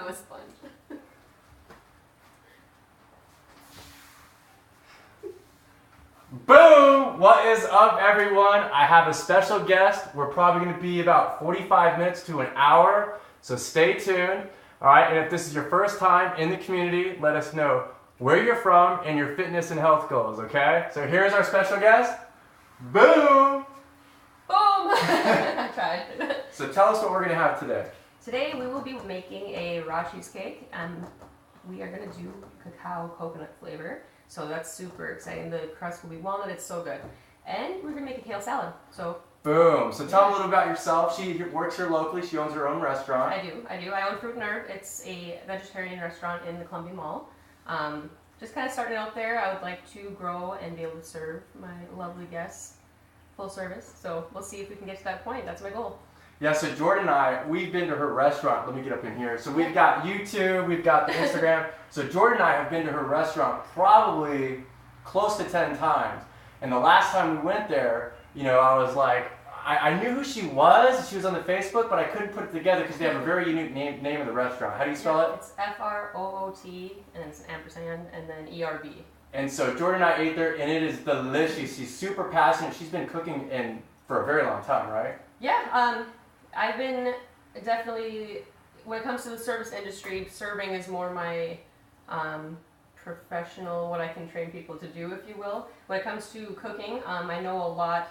I'm a sponge. Boom! What is up, everyone? I have a special guest. We're probably going to be about 45 minutes to an hour, so stay tuned. All right, and if this is your first time in the community, let us know where you're from and your fitness and health goals, okay? So here's our special guest. Boom! Boom! I tried. So tell us what we're going to have today. Today we will be making a raw cheesecake, and we are going to do cacao coconut flavor. So that's super exciting. The crust will be walnut. It's so good. And we're going to make a kale salad. So boom. So tell me a little about yourself. She works here locally. She owns her own restaurant. I do. I own Fruit and Herb. It's a vegetarian restaurant in the Columbia Mall. Just kind of starting out there. I would like to grow and be able to serve my lovely guests full service. So we'll see if we can get to that point. That's my goal. Yeah, so Jordyn and I, we've been to her restaurant. Let me get up in here. So we've got YouTube, we've got the Instagram. So Jordyn and I have been to her restaurant probably close to 10 times. And the last time we went there, you know, I was like, I knew who she was. She was on the Facebook, but I couldn't put it together because they have a very unique name of the restaurant. How do you spell it? It's F-R-O-O-T, and it's an ampersand, and then E-R-B. And so Jordyn and I ate there, and it is delicious. She's super passionate. She's been cooking for a very long time, right? Yeah, I've been definitely, when it comes to the service industry, serving is more my professional, what I can train people to do, if you will. When it comes to cooking, I know a lot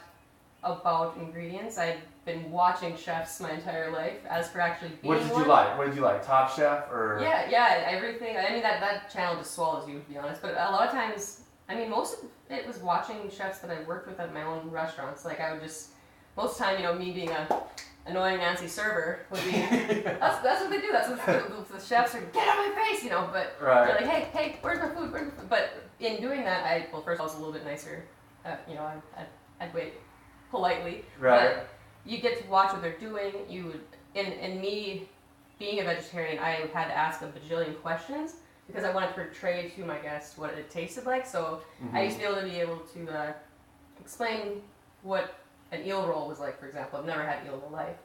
about ingredients. I've been watching chefs my entire life. As for actually being What did you like? Top Chef or? Yeah, everything. I mean, that channel just swallows you, to be honest. But a lot of times, I mean, most of it was watching chefs that I worked with at my own restaurants. Like, I would just, most of the time, you know, me being a annoying Nancy server would be, that's what they do. That's what the chefs are, get out of my face, you know. But right. They're like, hey, where's my food? But in doing that, first I was a little bit nicer. You know, I'd wait politely. Right. But you get to watch what they're doing. You would, and me being a vegetarian, I had to ask a bajillion questions because I wanted to portray to my guests what it tasted like. So I used to be able to explain what an eel roll was like, for example. I've never had eel in my life.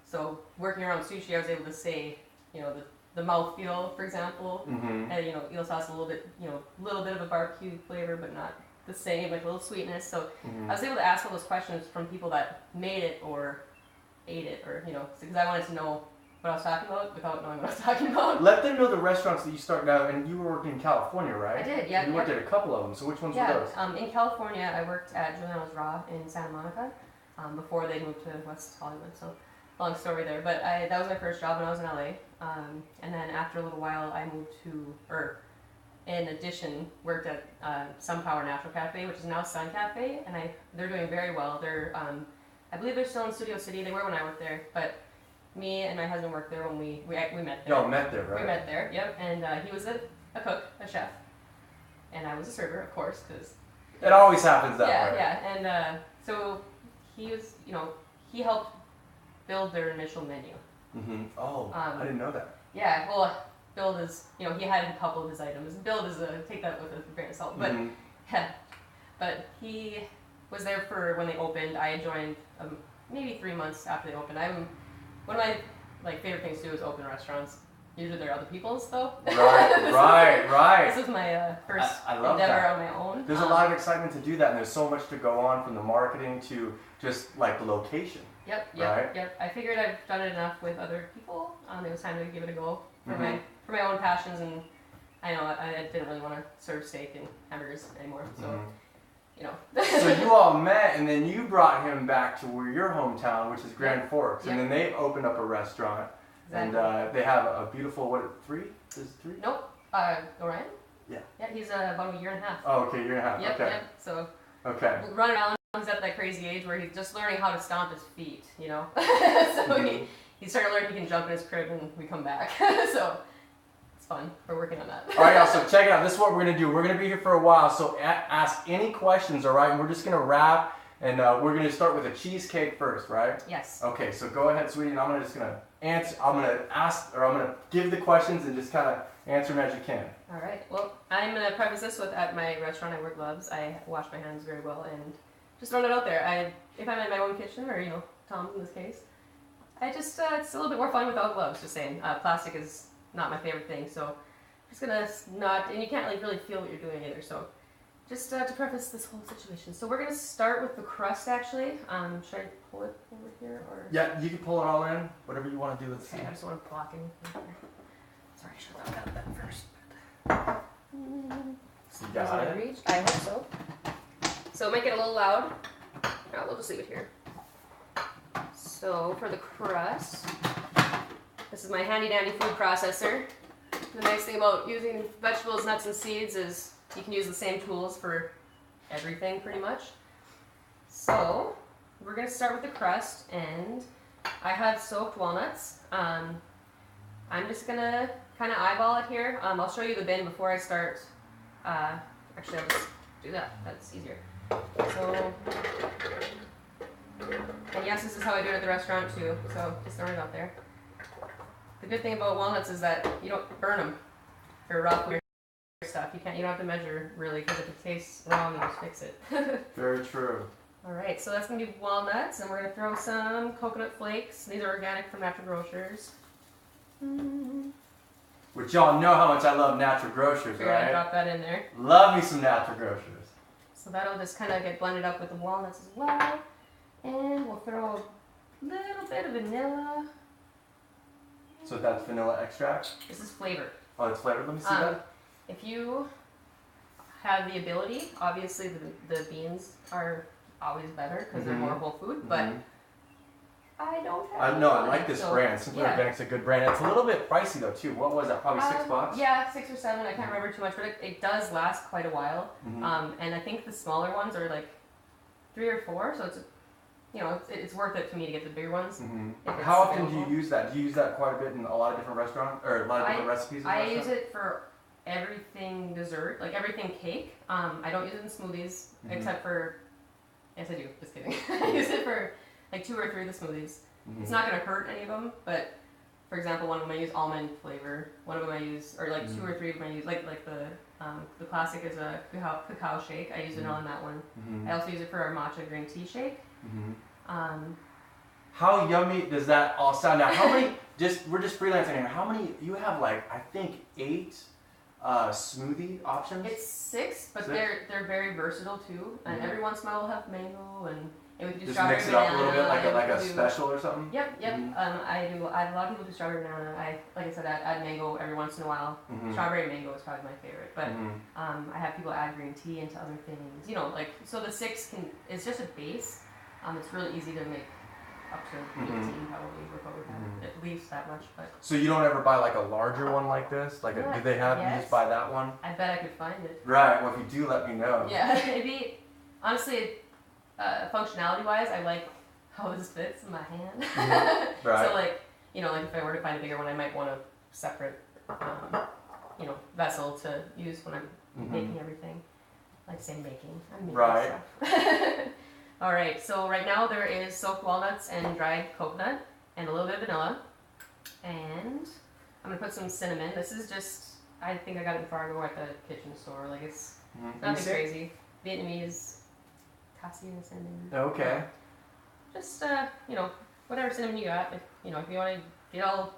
So working around sushi, I was able to say, you know, the mouthfeel, for example, and, you know, eel sauce, a little bit of a barbecue flavor, but not the same, like a little sweetness. So I was able to ask all those questions from people that made it or ate it, or, you know, because I wanted to know what I was talking about without knowing what I was talking about. Let them know the restaurants that you started out, and you were working in California, right? I did, yeah. You worked at a couple of them, so which ones were those? In California, I worked at Juliano's Raw in Santa Monica before they moved to West Hollywood, so long story there. But that was my first job when I was in LA, and then after a little while, I moved to, in addition, worked at SunPower Natural Cafe, which is now Sun Cafe, and they're doing very well. They're, I believe they're still in Studio City. They were when I worked there, but me and my husband worked there when we met there. Y'all met there, right? We met there, yep. And he was a cook, a chef, and I was a server, of course, because it always happens that way. Yeah. And so he was, you know, he helped build their initial menu. Oh, I didn't know that. Yeah, well, build is, you know, he had a couple of his items. Build is take that with a grain of salt, but yeah, but he was there for when they opened. I joined maybe 3 months after they opened. One of my favorite things to do is open restaurants. Usually they're other people's though. Right. This is my first I love endeavor that. on my own. There's a lot of excitement to do that, and there's so much to go on from the marketing to just like the location. Yep. I figured I've done it enough with other people. It was time to give it a go for my own passions, and I know I didn't really want to serve steak and hamburgers anymore, so. You know. So you all met, and then you brought him back to your hometown, which is Grand Forks, and then they opened up a restaurant, and they have a beautiful, three? Is it three? Nope. Orion? Yeah. Yeah, he's about a year and a half. Oh, okay, year and a half. Yep. So. Okay. Running around, he's at that crazy age where he's just learning how to stomp his feet, you know. So he started learning he can jump in his crib, and we come back. So. Fun. We're working on that. All right, y'all, so check it out. This is what we're going to do. We're going to be here for a while, so ask any questions, all right? And we're just going to wrap, and we're going to start with a cheesecake first, right? Yes. Okay, so go ahead, sweetie, and I'm going to answer. I'm going to ask, or I'm going to give the questions and just kind of answer them as you can. All right. Well, I'm going to preface this with, at my restaurant I wear gloves. I wash my hands very well, and just throwing it out there. If I'm in my own kitchen, or, you know, Tom's in this case, it's a little bit more fun without gloves, just saying. Plastic is not my favorite thing. So I'm just gonna not, and you can't like really feel what you're doing either. So just to preface this whole situation. So we're gonna start with the crust actually. Should I pull it over here or? Yeah, you can pull it all in, whatever you want to do. Let's see. Okay, I just want to block anything. Sorry, I should have done that first. You got it? Reach? I hope so. So it might get a little loud. No, we'll just leave it here. So for the crust, this is my handy dandy food processor. The nice thing about using vegetables, nuts, and seeds is you can use the same tools for everything pretty much. So we're gonna start with the crust, and I have soaked walnuts. I'm just gonna kind of eyeball it here. I'll show you the bin before I start. Actually, I'll just do that. That's easier. So, and yes, this is how I do it at the restaurant too. So just throwing it out there. The good thing about walnuts is that you don't burn them or rough weird stuff. You don't have to measure really, because if it tastes wrong, you just fix it. Very true. All right, so that's gonna be walnuts, and we're gonna throw some coconut flakes. These are organic from Natural Grocers. Which y'all know how much I love Natural Grocers, We're gonna right? drop that in there. Love me some Natural Grocers. So that'll just kind of get blended up with the walnuts as well. And we'll throw a little bit of vanilla. So that's vanilla extract? This is flavor. Oh, it's flavored. Let me see that. If you have the ability, obviously the beans are always better because they're more whole food, but I don't have I like this brand. Simply yeah. Organic's a good brand. It's a little bit pricey though too. What was that? Probably $6? Yeah, 6 or 7. I can't remember too much, but it does last quite a while. And I think the smaller ones are like 3 or 4, so it's it's worth it to me to get the bigger ones. How often do you use that? Do you use that quite a bit in a lot of different restaurants or a lot of different recipes? I use it for everything dessert, like everything cake. I don't use it in smoothies except for, yes I do, just kidding. I use it for like 2 or 3 of the smoothies. It's not going to hurt any of them, but for example, one of them I use almond flavor. One of them I use, or like 2 or 3 of them I use, like the classic is a cacao shake. I use vanilla in that one. I also use it for our matcha green tea shake. How yummy does that all sound? Now, how many? We're just freelancing here. How many? You have like I think 8 smoothie options. It's 6, but 6? they're very versatile too. And every once in a while we'll have mango and we can do just strawberry mix it banana. up a little bit, like a special or something. Yep. I do. A lot of people do strawberry banana. Like I said, I add mango every once in a while. Strawberry mango is probably my favorite, but I have people add green tea into other things. So the 6 it's just a base. It's really easy to make up to 18 probably with what we have. At least that much, but. So you don't ever buy like a larger one like this? Like, do they have? Yes. You just buy that one? I bet I could find it. Right. Well, if you do, let me know. Yeah, maybe. Honestly, functionality-wise, I like how this fits in my hand. Right. So like if I were to find a bigger one, I might want a separate, vessel to use when I'm making everything. Like say making. I'm making stuff. All right, so right now there is soaked walnuts and dried coconut and a little bit of vanilla. And I'm gonna put some cinnamon. This is just, I think I got it in Fargo at the kitchen store. Like it's nothing crazy. Vietnamese cassia cinnamon. Okay. Just, whatever cinnamon you got. If you want to get all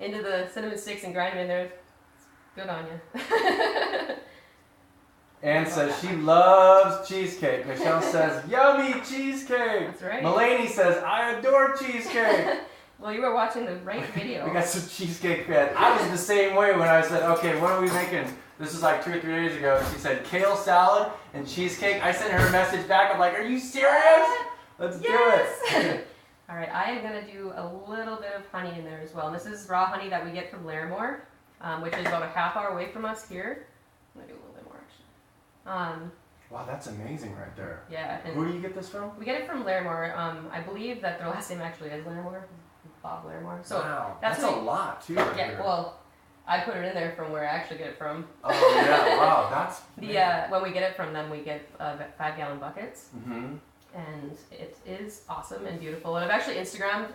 into the cinnamon sticks and grind them in there, it's good on you. Anne says she loves cheesecake. Michelle says, yummy cheesecake. That's right. Mulaney says, I adore cheesecake. Well, you were watching the right video. We got some cheesecake fans. I was the same way when I said, okay, what are we making? This was like 2 or 3 days ago. She said kale salad and cheesecake. I sent her a message back. I'm like, are you serious? Let's do it. All right, I am going to do a little bit of honey in there as well. And this is raw honey that we get from Larimore, which is about a half hour away from us here. I'm going to do a little bit more actually. Wow, that's amazing right there. Yeah. Who do you get this from? We get it from Larimore. I believe that their last name actually is Larimore. Bob Larimore. So wow, that's a lot too. Right here. Well, I put it in there from where I actually get it from. Oh yeah, wow, that's when we get it from them, we get 5-gallon buckets, and it is awesome and beautiful. And I've actually Instagrammed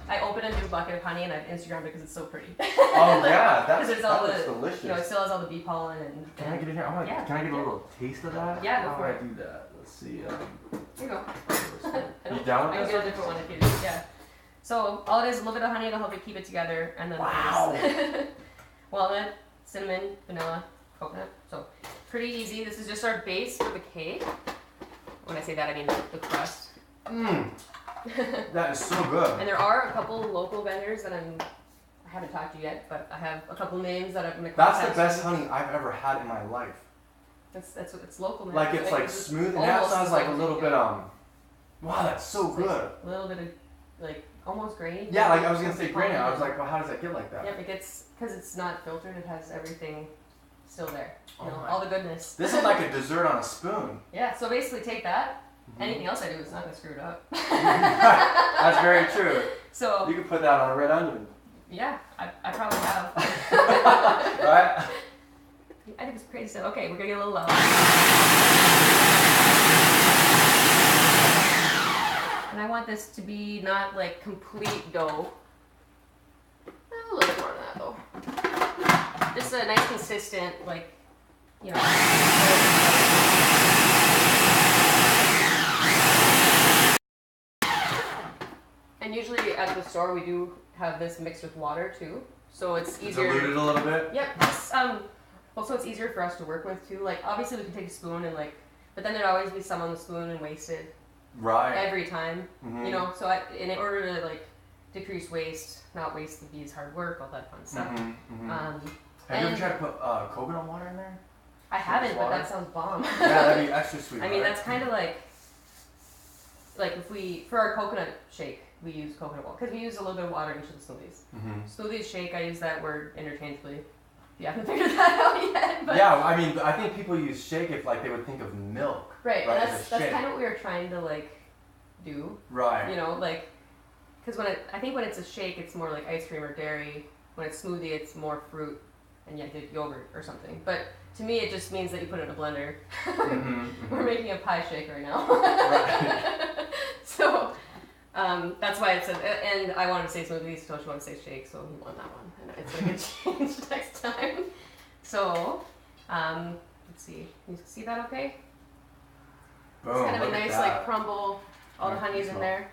I opened a new bucket of honey and I've Instagrammed it because it's so pretty. Oh yeah, that looks delicious. It still has all the bee pollen and. Can I get in here? Can I get a little taste of that? Yeah, How go for do I do that? Let's see. Here you go. You down with I can this? get a different one if you do. Yeah. So all it is a little bit of honey to help it keep it together, and then wow. walnut, cinnamon, vanilla, coconut. So pretty easy. This is just our base for the cake. When I say that, I mean the crust. Mmm. That is so good. And there are a couple local vendors that I haven't talked to yet, but I have a couple names that I'm gonna contact. That's the best honey I've ever had in my life. It's local. Now. Like it's like smooth, and that sounds like a little bit wow, that's so good. Like a little bit of like almost grainy. Yeah, like I was gonna say grainy. I was like, well, how does that get like that? Yep, it gets because it's not filtered. It has everything still there. You know, all the goodness. This is like a dessert on a spoon. Yeah. So basically, take that. Anything else I do is not gonna screw it up. That's very true. So you could put that on a red onion. Yeah, I probably have. Right? I think it's crazy stuff. Okay, we're gonna get a little low. And I want this to be not like complete dough. A little bit more than that though. Just a nice consistent, like, you know. And usually at the store we do have this mixed with water too, so it's easier. Dilute it a little bit. Yep. Also, it's easier for us to work with too. Like obviously we can take a spoon and like, but then there'd always be some on the spoon and wasted. Right. Every time, you know. So in order to like decrease waste, not waste the bees' hard work, all that fun stuff. Have you ever tried to put coconut water in there? I haven't, but that sounds bomb. Yeah, that'd be extra sweet. I mean, that's kind of like if we for our coconut shake. We use coconut water because we use a little bit of water in each of the smoothies. Smoothies, shake, I use that word interchangeably. You haven't figured that out yet. But yeah, I mean, I think people use shake if like they would think of milk. Right, and that's kind of what we were trying to like do. Right. You know, like because I think when it's a shake, it's more like ice cream or dairy. When it's smoothie, it's more fruit and yogurt or something. But to me, it just means that you put it in a blender. We're making a pie shake right now. Right. So. That's why it said, and I wanted to say smoothies, so she wanted to say shake, so he won that one. And it's gonna get changed next time. So, let's see. You see that okay? Boom, it's kind of a nice like crumble. All the honey's in there.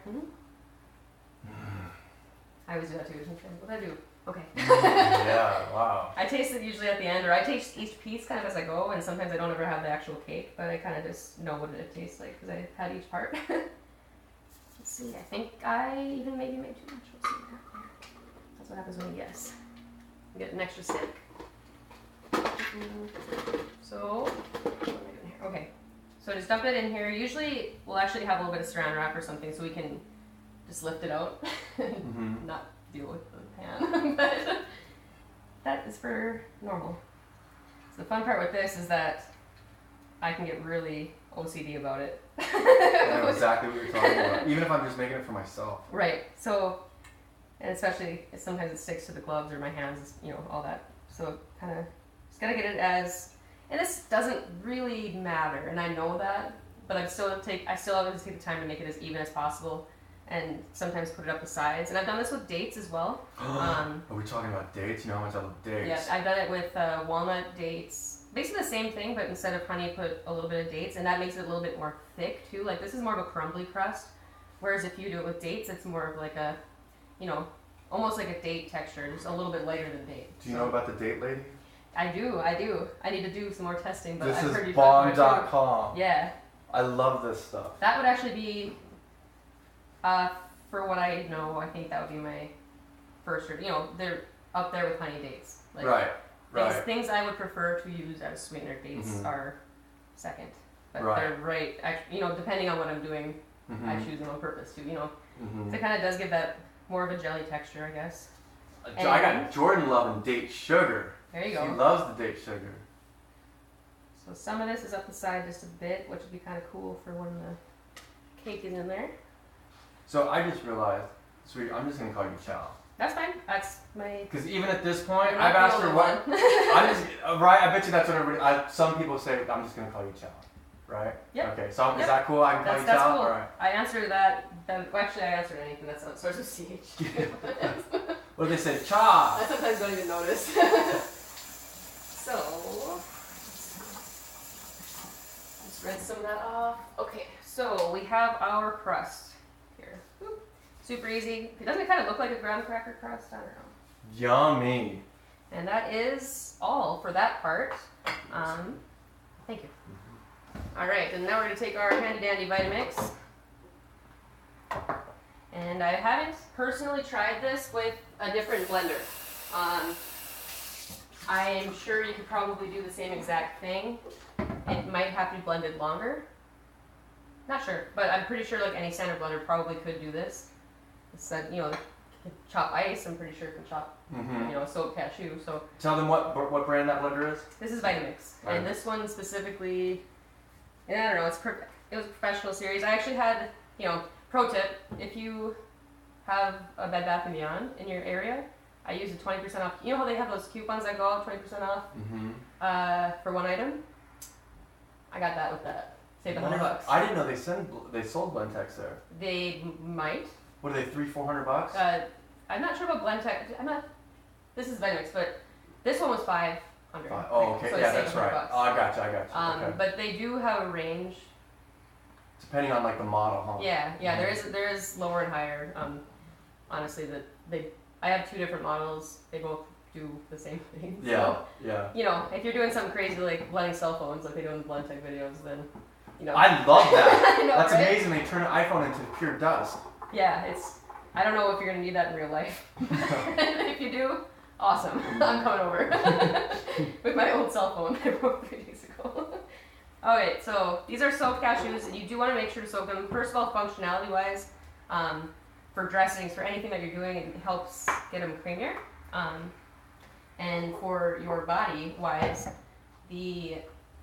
I always do that too. What did I do? Okay. Yeah, wow. I taste it usually at the end, or I taste each piece kind of as I go, and sometimes I don't ever have the actual cake, but I kind of just know what it tastes like because I had each part. Let's see, I think I even maybe made too much. We'll see that. That's what happens when you guess. You get an extra stick. So, what am I doing here? Okay, so just dump it in here. Usually we'll actually have a little bit of saran wrap or something so we can just lift it out and not deal with the pan. But that is for normal. So the fun part with this is that I can get really OCD about it. I know exactly what you're talking about. Even if I'm just making it for myself. Right. So, and especially sometimes it sticks to the gloves or my hands, you know, all that. So kind of just gotta get it as, and this doesn't really matter, and I know that, but I still always take the time to make it as even as possible, and sometimes put it up the sides. And I've done this with dates as well. Are we talking about dates? You know how much I love dates. Yeah, I've done it with walnut dates. Basically the same thing, but instead of honey, put a little bit of dates, and that makes it a little bit more thick too. Like this is more of a crumbly crust, whereas if you do it with dates, it's more of like a, you know, almost like a date texture, just a little bit lighter than date. Do you know about the date lady? I do. I need to do some more testing, but this I've heard you is talk about it. bomb.com. Yeah. I love this stuff. That would actually be, for what I know, I think that would be my first, you know, they're up there with honey dates. Like, right. Things I would prefer to use as sweetener dates are second. But they're right, you know, depending on what I'm doing, I choose them on purpose too, you know. So it kind of does give that more of a jelly texture, I guess. I got Jordyn loving date sugar. There you go. She loves the date sugar. So some of this is up the side just a bit, which would be kind of cool for when the cake is in there. So I just realized, sweetie, I'm just going to call you Chal. That's fine. That's my... Because even at this point, I've asked her what... I'm just... Right, I bet you that's what everybody... some people say, I'm just going to call you Chal. Right? Yep. Okay, so is that cool? I can call you Chal? Cool. All right. I answered that... well, actually, I answered anything that starts with CH. What if they said Cha? I sometimes don't even notice. So... let's rinse some of that off. Okay, so we have our crust here. Super easy. Doesn't it kind of look like a graham cracker crust? I don't know. Yummy. And that is all for that part. Thank you. All right, and now we're going to take our handy dandy Vitamix. And I haven't personally tried this with a different blender. I'm sure you could probably do the same exact thing. It might have to be blended longer. Not sure, but I'm pretty sure like any standard blender probably could do this. It said, you know, chop ice. I'm pretty sure it can chop, you know, soaked cashew. So tell them what brand that blender is. this is Vitamix, and this one specifically, I don't know. It was a professional series. I actually had, you know, pro tip: if you have a Bed Bath & Beyond in your area, I use a 20% off. You know how they have those coupons that go out 20% off for one item? I got that with that. Saved $100. I didn't know they sold Blendtex there. They might. What are they, $300-400? I'm not sure about Blendtex. This is Vitamix, but this one was $500. Oh, okay. So yeah, that's right. $100. Oh, I got you. Okay. But they do have a range. Depending on like the model, huh? Yeah. There is lower and higher. Honestly, I have 2 different models. They both do the same thing. Yeah. So, you know, if you're doing something crazy like blending cell phones, like they do in the Blendtec videos, then you know. I love that. I know, that's right? amazing. They turn an iPhone into pure dust. Yeah, I don't know if you're gonna need that in real life. If you do, awesome. I'm coming over with my old cell phone I broke 3 days ago. Alright, so these are soaked cashews, and you do want to make sure to soak them. First of all, functionality wise, for dressings, for anything that you're doing, it helps get them creamier. And for your body wise,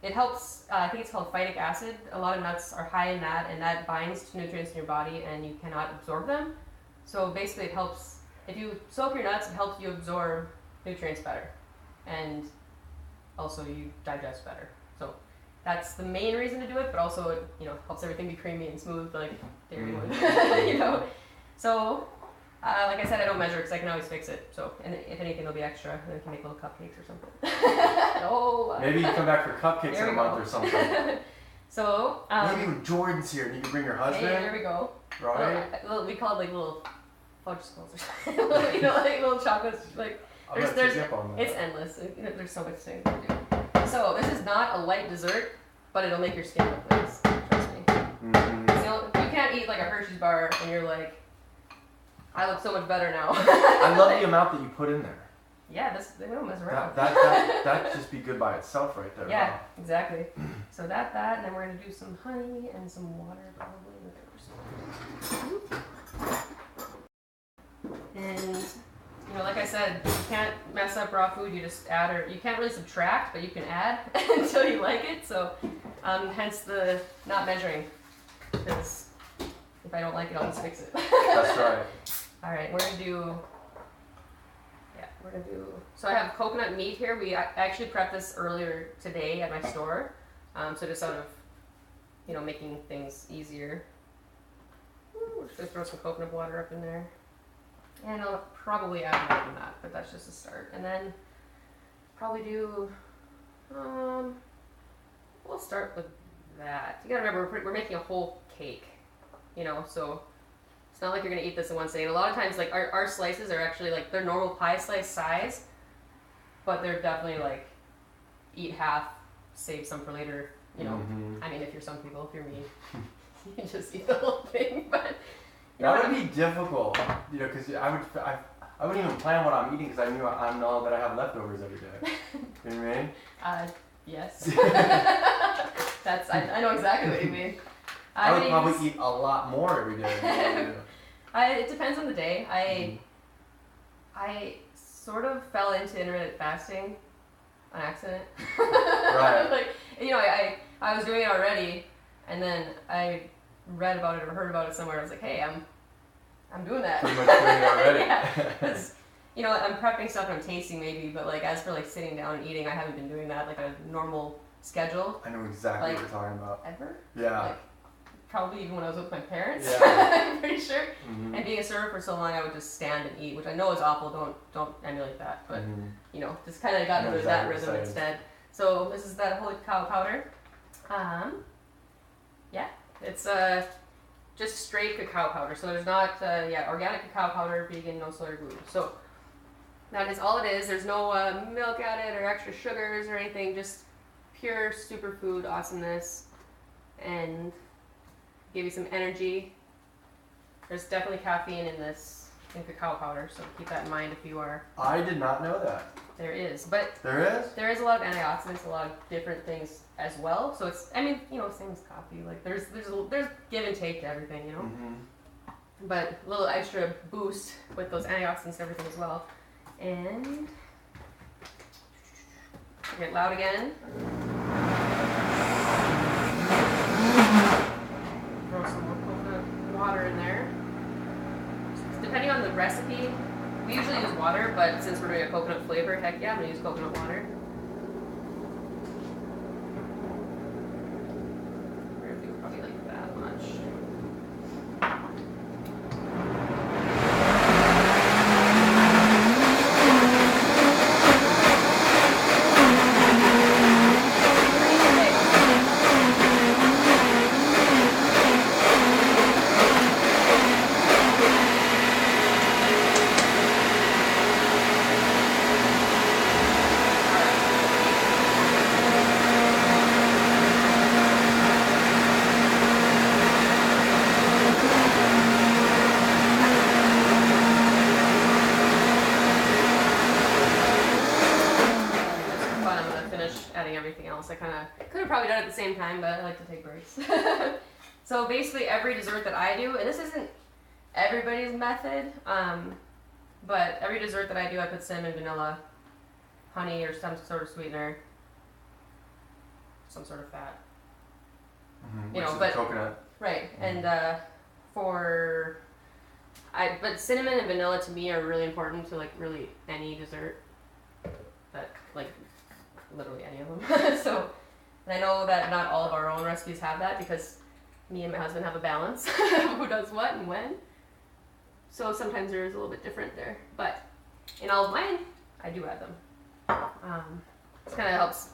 it helps, I think it's called phytic acid. A lot of nuts are high in that, and that binds to nutrients in your body and you cannot absorb them. So basically it helps, if you soak your nuts, it helps you absorb nutrients better. And also you digest better. So that's the main reason to do it, but also it, you know, helps everything be creamy and smooth like dairy would, you know. So, like I said, I don't measure because I can always fix it. So, and if anything, there'll be extra, and then we can make little cupcakes or something. Maybe you come back for cupcakes in a month or something. So, maybe when Jordyn's here, and you can bring your husband. Hey, there we go. Right. We call it like little fudge skulls or something. You know, like little chocolates. Like it's endless. There's so much things to do. So this is not a light dessert, but it'll make your skin look nice. Trust me. You can't eat like a Hershey's bar and you're like, I look so much better now. I love the amount that you put in there. Yeah, they don't mess around. That'd just be good by itself right there. Yeah, exactly. So that, and then we're gonna do some honey and some water probably. And you know, like I said, you can't mess up raw food. You just add, or you can't really subtract, but you can add until you like it. So, hence the not measuring, because if I don't like it, I'll just fix it. That's right. All right, we're gonna do. So I have coconut meat here. I actually prepped this earlier today at my store. So just out of, you know, making things easier. We're just gonna throw some coconut water up in there. And I'll probably add more than that, but that's just a start. And then probably do, we'll start with that. You gotta remember, we're making a whole cake, you know, so it's not like you're gonna eat this in one sitting. And a lot of times, like our slices are actually like they're normal pie slice size, but they're definitely like eat half, save some for later. You know, I mean, if you're some people, if you're me, you can just eat the whole thing. But that would be difficult, you know, because I wouldn't even plan what I'm eating because I know that I have leftovers every day. You know what I mean? Yes. I know exactly what you mean. I would probably eat a lot more every day. It depends on the day. I sort of fell into intermittent fasting on accident. Right. Like, you know, I was doing it already, and then I read about it or heard about it somewhere. I was like, hey, I'm doing that. Pretty much doing it already. Yeah, because you know, I'm prepping stuff and I'm tasting maybe, but like as for like sitting down and eating, I haven't been doing that like a normal schedule. I know exactly what you're talking about. Ever? Yeah. Like, probably even when I was with my parents. Yeah. I'm pretty sure. And being a server for so long, I would just stand and eat, which I know is awful. Don't emulate that, but you know, just kind of got into that rhythm instead. So this is that holy cow powder. Yeah, it's just straight cacao powder. So there's not, organic cacao powder, vegan, no soy or gluten. So that is all it is. There's no milk added or extra sugars or anything. Just pure superfood awesomeness, and give you some energy. There's definitely caffeine in this, in cacao powder, so keep that in mind if you are. I did not know that. There is, but There is? there is a lot of antioxidants, a lot of different things as well. So it's, I mean, you know, same as coffee. Like there's give and take to everything, you know. Mm-hmm. But a little extra boost with those antioxidants and everything as well. And get loud again. Throw some more coconut water in there. Depending on the recipe, we usually use water, but since we're doing a coconut flavor, heck yeah, I'm gonna use coconut water. We're gonna do probably like that much. I kind of could have probably done it at the same time, but I like to take breaks. So basically every dessert that I do, and this isn't everybody's method, but every dessert that I do, I put cinnamon, vanilla, honey, or some sort of sweetener, some sort of fat. Mm-hmm. You know, Which is but coconut. right, Mm-hmm. and but cinnamon and vanilla to me are really important to like really any dessert. That like literally any of them. So, and I know that not all of our own recipes have that because me and my husband have a balance who does what and when. So sometimes there is a little bit different there, but in all of mine, I do add them. This kind of helps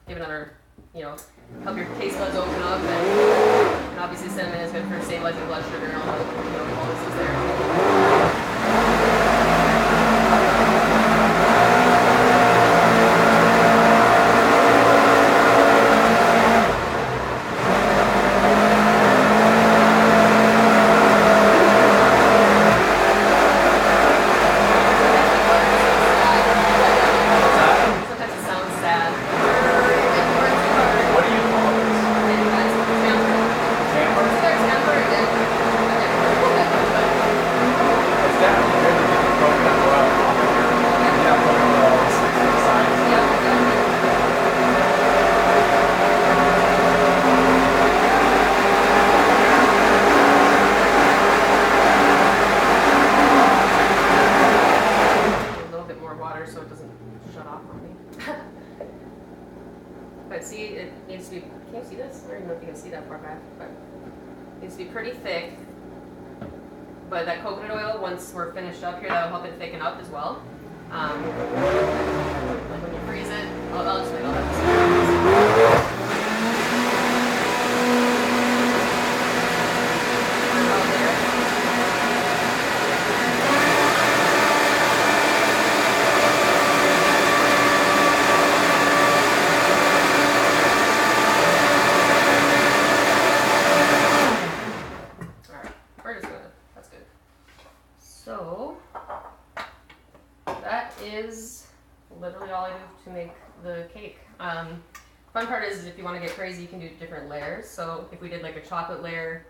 give another, you know, help your taste buds open up, and obviously cinnamon is good for stabilizing blood sugar and all the, you know, all this is there. But see, it needs to be, can you see this? I don't even know if you can see that far back, but it needs to be pretty thick. But that coconut oil, once we're finished up here, that'll help it thicken up as well. Like when you freeze it, I'll explain all that. So that is literally all I do to make the cake. Fun part is if you want to get crazy, you can do different layers. So if we did like a chocolate layer,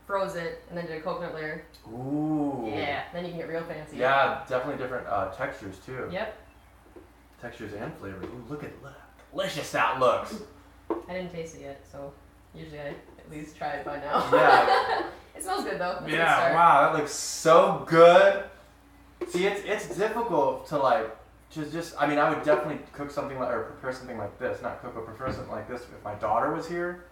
froze it, and then did a coconut layer. Ooh. Yeah, then you can get real fancy. Yeah, definitely different textures too. Yep. Textures and flavors. Ooh, look how delicious that looks. I didn't taste it yet, so usually I at least try it by now. Yeah. It smells good though. That's Yeah, wow, that looks so good. See, it's difficult to like just I mean, I would definitely cook something like or prepare something like this, not cook, but prepare something like this if my daughter was here.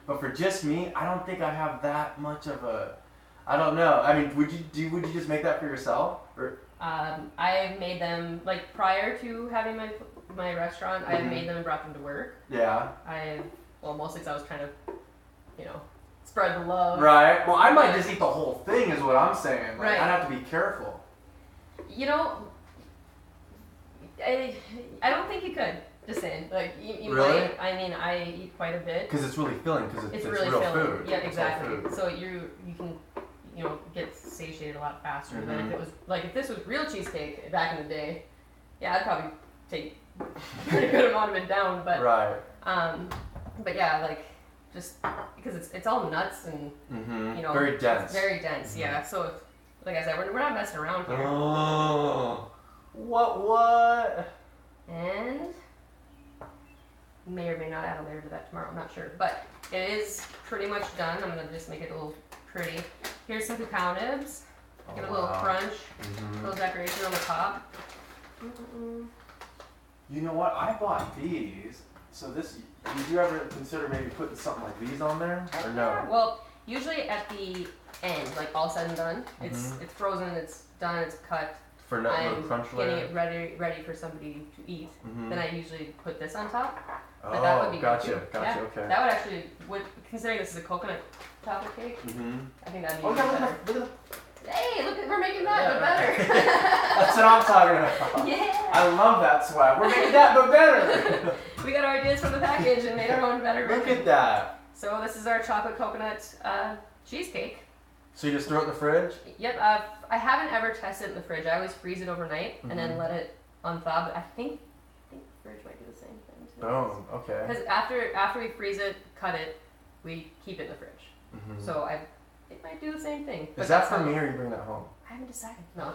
But for just me, I don't think I have that much of a. I don't know. I mean, would you just make that for yourself or? I made them like prior to having my restaurant. I made them and brought them to work. Yeah. Well, mostly because I was trying to, you know, spread the love. Right. Well, I might just eat the whole thing, is what I'm saying. Like, right. I'd have to be careful. You know, I don't think you could. Just saying. Like, you really? might. I mean, I eat quite a bit. Because it's really filling, because it's really real filling. food. Yeah, exactly. Food. So you can, get satiated a lot faster than if it was, like, if this was real cheesecake back in the day, yeah, I'd probably take a pretty good amount of it down, but, right. But yeah, like, just, because it's all nuts and, very dense. Very dense, yeah. So, like I said, we're not messing around here. Oh. What? And may or may not add a layer to that tomorrow, I'm not sure. But it is pretty much done. I'm going to just make it a little pretty. Here's some cacao nibs. Get a little crunch, a little decoration on the top. You know what? I bought these. So this, did you ever consider maybe putting something like these on there? Or no? Yeah, well, usually at the end, like all said and done, it's frozen, it's done, it's cut. For no crunch layer? Getting it ready for somebody to eat. Then I usually put this on top. But Oh, that would be gotcha, good too. gotcha, Yeah, okay. that would actually, considering this is a coconut chocolate cake, I think that'd be yeah, better. Hey, look, we're making that, but better. That's what I'm talking about. Yeah. I love that swag. We're making that, but better. We got our ideas from the package and made our own better version. Look at that. So this is our chocolate coconut cheesecake. So you just throw it in the fridge? Yep. I haven't ever tested it in the fridge. I always freeze it overnight and then let it unthaw. But I think the fridge might do the same thing too. Oh, okay. Because after we freeze it, cut it, we keep it in the fridge. So it might do the same thing. Is that for me or you bring that home? I haven't decided. No.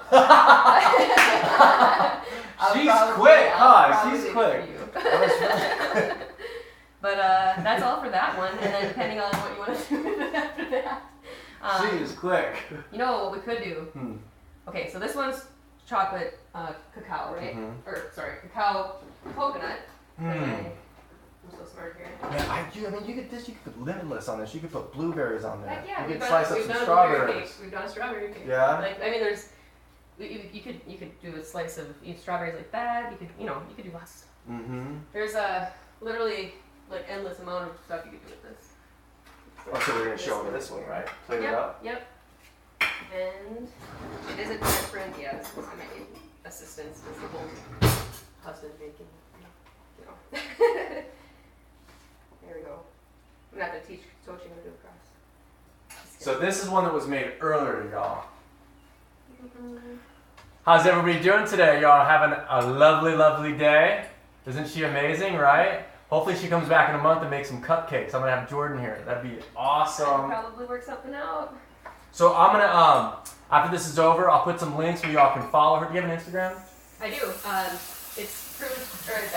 She's quick, huh? She's quick. But that's all for that one. And then depending on what you want to do with it after that. She is quick. You know what we could do? Okay, so this one's chocolate cacao, right? Or sorry, cacao coconut. I'm so smart here. Yeah, I mean, you could put limitless on this. You could put blueberries on there. Heck yeah, you could slice up some strawberries. We've done a strawberry cake. Yeah. Like, I mean, there's you could do a slice of strawberries like that. You could do lots. There's literally like endless amount of stuff you could do with this. Oh, so we're gonna show them this one, right? Plate it up. Yep. And it is a different. Yeah, this is my assistance. This is the whole husband making. There we go. I'm gonna have to teach Tochi how to do a cross. So this is one that was made earlier, y'all. How's everybody doing today? Y'all having a lovely, lovely day? Isn't she amazing, right? Hopefully she comes back in a month and makes some cupcakes. I'm gonna have Jordyn here. That'd be awesome. I'll probably work something out. So I'm gonna after this is over, I'll put some links where y'all can follow her. Do you have an Instagram? I do. It's FROOTANDERD.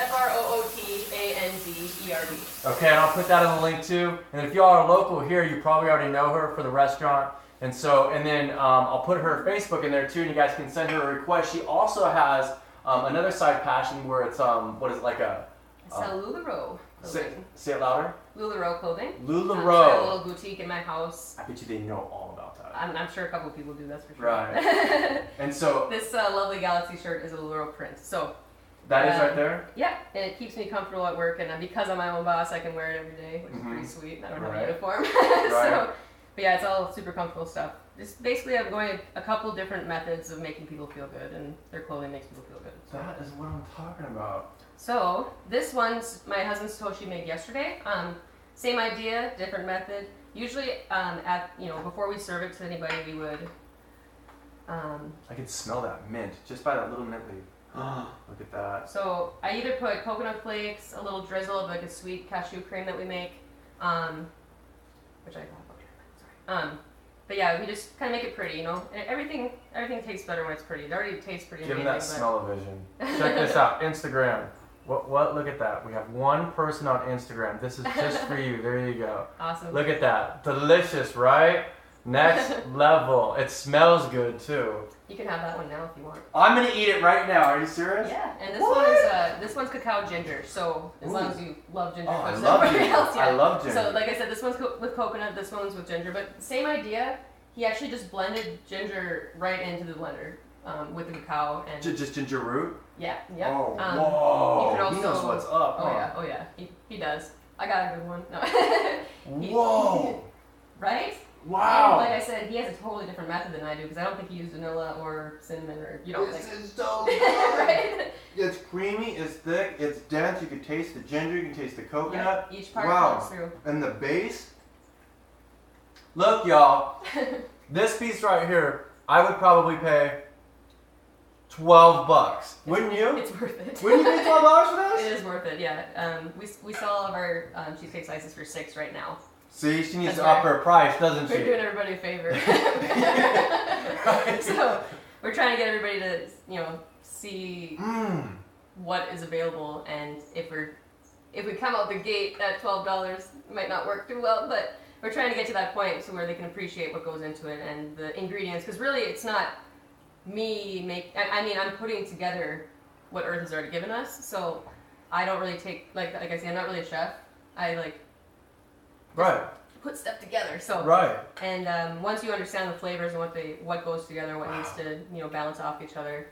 Okay, and I'll put that in the link too. And if y'all are local here, you probably already know her for the restaurant. And then I'll put her Facebook in there too, and you guys can send her a request. She also has another side passion where it's what is it, like a I sell LuLaRoe clothing. Say it louder. LuLaRoe clothing. LuLaRoe. I have a little boutique in my house. I bet you they know all about that. I'm sure a couple of people do, that's for sure. Right. And so this lovely Galaxy shirt is a LuLaRoe print. So that is right there? Yeah, and it keeps me comfortable at work, and because I'm my own boss, I can wear it every day, which is pretty sweet. I don't have a uniform. But yeah, it's all super comfortable stuff. Just basically, I'm going a couple different methods of making people feel good, and their clothing makes people feel good. So. That is what I'm talking about. So this one's my husband's Toshi made yesterday. Same idea, different method. Usually, before we serve it to anybody, we would. I can smell that mint just by that little mint leaf. Look at that. So I either put coconut flakes, a little drizzle of like a sweet cashew cream that we make, which I have up here. Sorry. But yeah, we just kind of make it pretty, you know. And everything tastes better when it's pretty. It already tastes pretty. Give them that smell-o-vision. Check this out, Instagram. What? Look at that. We have one person on Instagram. This is just for you. There you go. Awesome. Look at that. Delicious, right? Next level. It smells good too. You can have that one now if you want. I'm gonna eat it right now. Are you serious? Yeah. And this one's cacao ginger. So as long as you love ginger, I love ginger. I love ginger. So like I said, this one's with coconut. This one's with ginger. But same idea. He actually just blended ginger right into the blender with the cacao and just ginger root. Yeah. Yeah. Oh, whoa. He knows what's up. Oh yeah. He does. I got a good one. No. Whoa. Right? Wow. And like I said, he has a totally different method than I do because I don't think he used vanilla or cinnamon or This like. is so good. Right? It's creamy, it's thick, it's dense. You can taste the ginger, you can taste the coconut. Yeah, each part comes through. And the base. Look, y'all. This piece right here, I would probably pay $12. Wouldn't you? It's worth it. Wouldn't you pay $12 for this? It is worth it. Yeah. We sell all of our cheesecake slices for $6 right now. See, she needs That's to up right. her price, doesn't she? We're doing everybody a favor. Right. So we're trying to get everybody to, see what is available, and if we come out the gate at $12, it might not work too well, but we're trying to get to that point to where they can appreciate what goes into it and the ingredients, because really it's not I'm putting together what Earth has already given us, so I don't really take, like I say, I'm not really a chef. I Right. put stuff together. So Right. And once you understand the flavors and what goes together, what needs to balance off each other.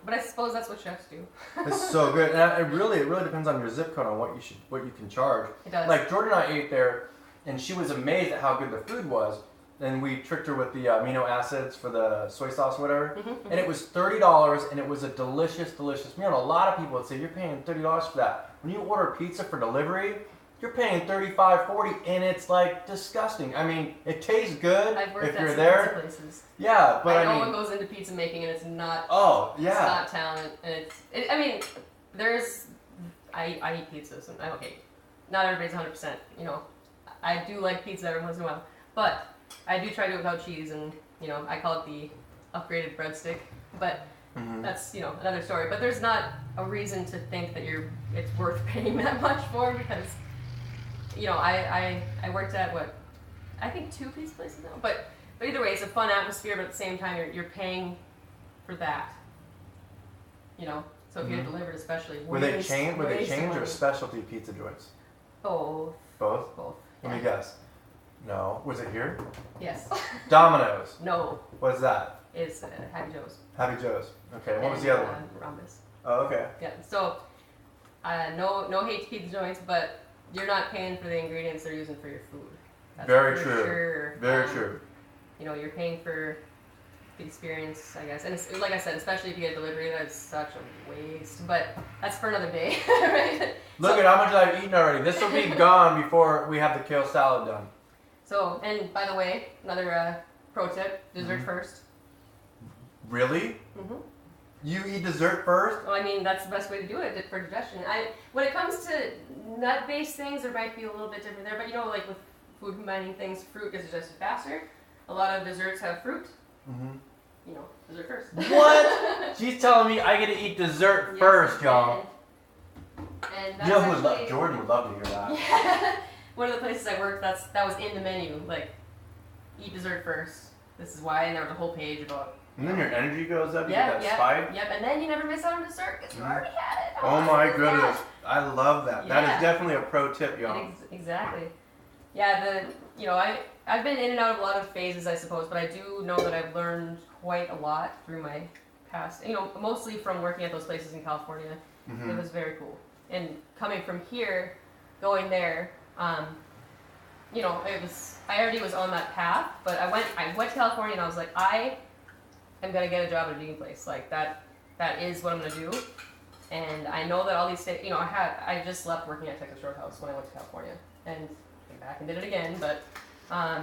But I suppose that's what chefs do. It's so good, and it really depends on your zip code on what you can charge. It does. Like Jordyn and I ate there, and she was amazed at how good the food was. And we tricked her with the amino acids for the soy sauce, whatever. And it was $30, and it was a delicious, delicious meal. And a lot of people would say, you're paying $30 for that. When you order pizza for delivery, you're paying $35, $40, and it's like disgusting. I mean, it tastes good I've worked if at you're some there. pizza places. Yeah, but I know what goes into pizza making, and it's not. Oh, yeah. It's not talent, and I eat pizza, so okay. Not everybody's 100%. I do like pizza every once in a while, but I do try to do it without cheese, and I call it the upgraded breadstick. But that's another story. But there's not a reason to think that it's worth paying that much for, because I worked at I think 2 pizza places now. But either way, it's a fun atmosphere. But at the same time, you're paying for that. So if you get delivered, especially. Were they chains or specialty pizza joints? Both. Both? Both. Let Yeah. me guess. No. Was it here? Yes. Domino's. No. What is that? It's Happy Joe's. Happy Joe's. Okay. What was the other one? Rhombus. Oh, okay. Yeah. So, no hate to pizza joints, but you're not paying for the ingredients they're using for your food. That's Very for true. Sure. Very true. You're paying for the experience, I guess. And it's, like I said, especially if you get delivery, that's such a waste. But that's for another day, right? Look at how much I've eaten already. This will be gone before we have the kale salad done. So, and by the way, another pro tip: dessert first. Really? Mm-hmm. You eat dessert first? Well, that's the best way to do it for digestion. When it comes to nut-based things, there might be a little bit different there. But like with food combining things, fruit gets digested faster. A lot of desserts have fruit. Dessert first. What? She's telling me I get to eat dessert first, y'all. And that's Jordyn would love to hear that. Yeah. One of the places I worked, that was in the menu. Like, eat dessert first. This is why, and there was a whole page about. And then your energy goes up. You get that spike. Yep, and then you never miss out on dessert because you already had it. Oh my goodness, I love that. Yeah. That is definitely a pro tip, y'all. Exactly. Yeah, I've been in and out of a lot of phases, I suppose, but I do know that I've learned quite a lot through my past. Mostly from working at those places in California. It was very cool. And coming from here, going there, it was. I already was on that path, but I went to California and I was like, I am gonna get a job at a vegan place. Like that is what I'm gonna do. And I know that all these things. I just left working at Texas Roadhouse when I went to California and came back and did it again. But I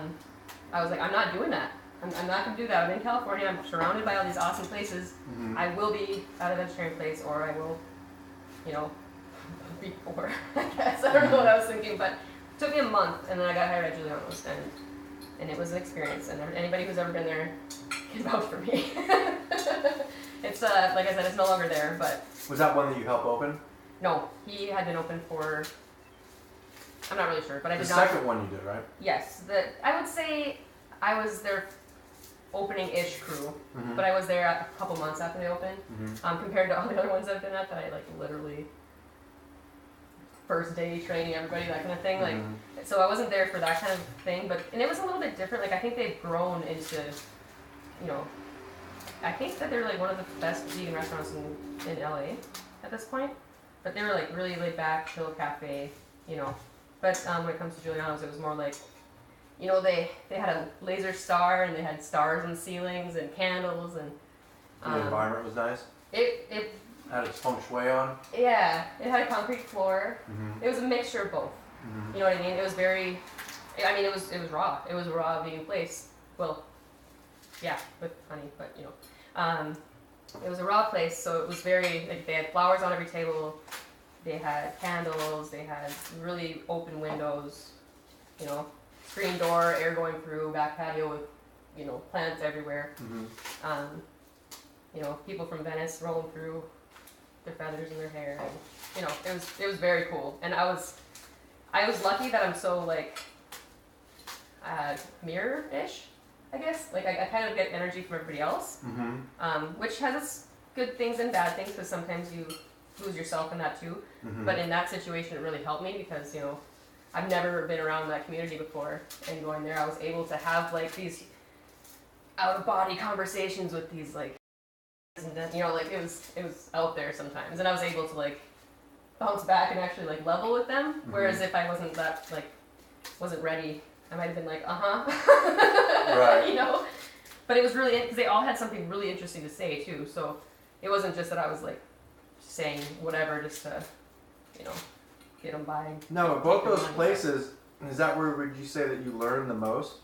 was like, I'm not doing that. I'm not gonna do that. I'm in California. I'm surrounded by all these awesome places. I will be at a vegetarian place, or I will, be poor. I guess I don't know what I was thinking, but. It took me a month, and then I got hired at Juliano's, and it was an experience. And anybody who's ever been there can vouch for me. It's like I said, it's no longer there. But was that one that you helped open? No, he had been open for. I'm not really sure, but I did not. The second one you did, right? Yes, I would say I was their opening-ish crew, but I was there a couple months after they opened. Compared to all the other ones I've been at, that I literally. First day training everybody, that kind of thing. So I wasn't there for that kind of thing, and it was a little bit different. I think they've grown into, I think that they're one of the best vegan restaurants in LA at this point. But they were really laid back, chill cafe, But when it comes to Juliano's, it was more you know, they had a laser star and they had stars on ceilings and candles and. The environment was nice. It had its feng shui on. Yeah, it had a concrete floor. Mm-hmm. It was a mixture of both. Mm-hmm. You know what I mean? It was very. I mean, it was raw. It was a raw vegan place. Well, yeah, with honey, but you know, it was a raw place, so it was very like they had flowers on every table. They had candles. They had really open windows. You know, screen door, air going through, back patio with, you know, plants everywhere. Mm-hmm. You know, people from Venice rolling through, their feathers in their hair, and you know, it was very cool. And I was lucky that I'm so like mirror-ish, I guess. Like I kind of get energy from everybody else, which has its good things and bad things because sometimes you lose yourself in that too. Mm-hmm. But in that situation, it really helped me because, you know, I've never been around that community before, and going there, I was able to have like these out-of-body conversations with these like, and then, you know, like it was out there sometimes, and I was able to like bounce back and actually like level with them. Mm-hmm. Whereas if I wasn't that like wasn't ready, I might have been like, Right. You know. But it was really because they all had something really interesting to say too. So it wasn't just that I was like saying whatever just to, you know, get them by. No, but both those places, is that where would you say that you learned the most?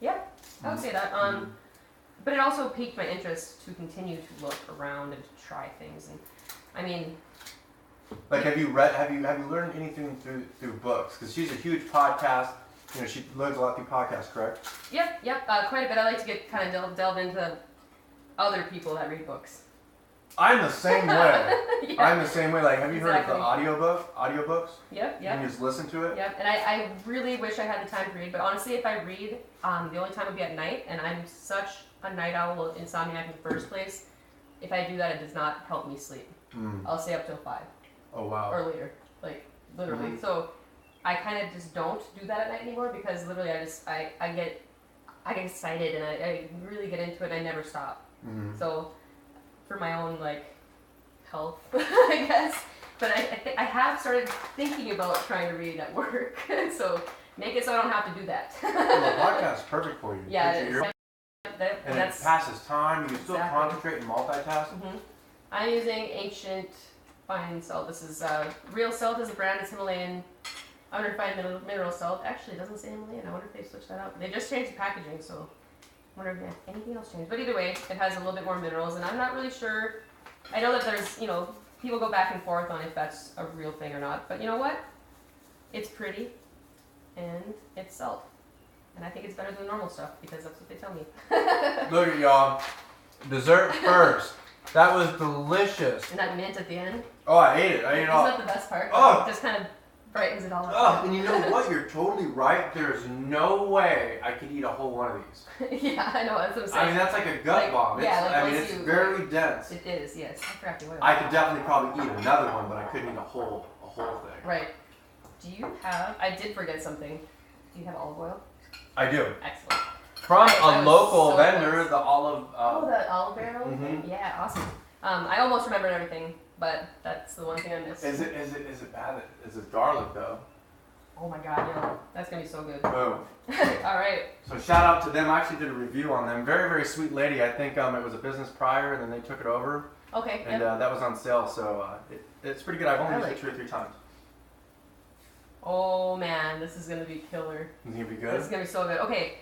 Yeah, I would say that. But it also piqued my interest to continue to look around and to try things. And I mean, like, have you learned anything through books? Because she's a huge podcast. You know, she learns a lot through podcasts, correct? Yep, quite a bit. I like to get kind of delve into other people that read books. I'm the same way. Yeah. I'm the same way. Like, have you heard of the Exactly. audiobooks? Yep. And you just listen to it? Yep, and I really wish I had the time to read, but honestly, if I read, the only time would be at night, and I'm such a night owl, insomniac in the first place. If I do that, it does not help me sleep. I'll stay up till 5. Oh, wow. Or later, like literally. Mm-hmm. So I kind of just don't do that at night anymore because literally I get excited and I really get into it and I never stop. Mm-hmm. So for my own like health, I guess. But I have started thinking about trying to read at work. So make it so I don't have to do that. Well, the podcast's perfect for you. Yeah, it is. And it passes time. You can still concentrate and multitask. Mm-hmm. I'm using Ancient Fine Salt. This is Real Salt is a brand. It's Himalayan unrefined mineral salt. Actually, it doesn't say Himalayan. I wonder if they switched that up. They just changed the packaging, so I wonder if anything else changed. But either way, it has a little bit more minerals, and I'm not really sure. I know that there's, you know, people go back and forth on if that's a real thing or not. But you know what? It's pretty, and it's salt. And I think it's better than normal stuff because that's what they tell me. Look at y'all. Dessert first. That was delicious. And that mint at the end. Oh, I ate it. I ate it all. Isn't that the best part? Oh. It just kind of brightens it all up. Oh, and you know what? You're totally right. There's no way I could eat a whole one of these. Yeah, I know. That's what I'm saying. I mean, that's like a gut bomb. It's very dense. It is, yes. I forgot the oil. I could definitely probably eat another one, but I couldn't eat a whole thing. Right. Do you have? I did forget something. Do you have olive oil? I do. Excellent. From a local so vendor, close. the olive. The olive barrel. Mm-hmm. Yeah, awesome. I almost remembered everything, but that's the one thing I missed. Is it bad? Is it garlic though? Oh my god, yeah, that's gonna be so good. Boom. All right. So shout out to them. I actually did a review on them. Very, very sweet lady. I think it was a business prior, and then they took it over. Okay. And that was on sale, so it's pretty good. I've only used it 2 or 3 times. Oh man, this is gonna be killer. It's gonna be good. This is gonna be so good. Okay,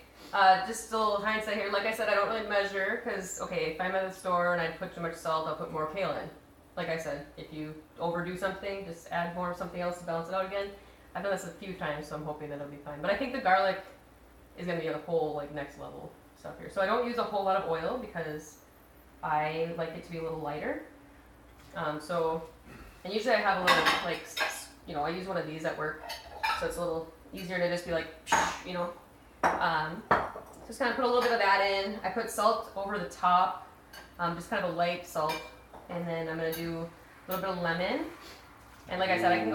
just a little hindsight here. Like I said, I don't really measure because if I'm at the store and I put too much salt, I'll put more kale in. Like I said, if you overdo something, just add more of something else to balance it out again. I've done this a few times, so I'm hoping that it'll be fine. But I think the garlic is gonna be a whole like next level stuff here. So I don't use a whole lot of oil because I like it to be a little lighter. And usually I have a little like. I use one of these at work, so it's a little easier to just be like, just kind of put a little bit of that in. I put salt over the top, just kind of a light salt, and then I'm gonna do a little bit of lemon. And like I said, I can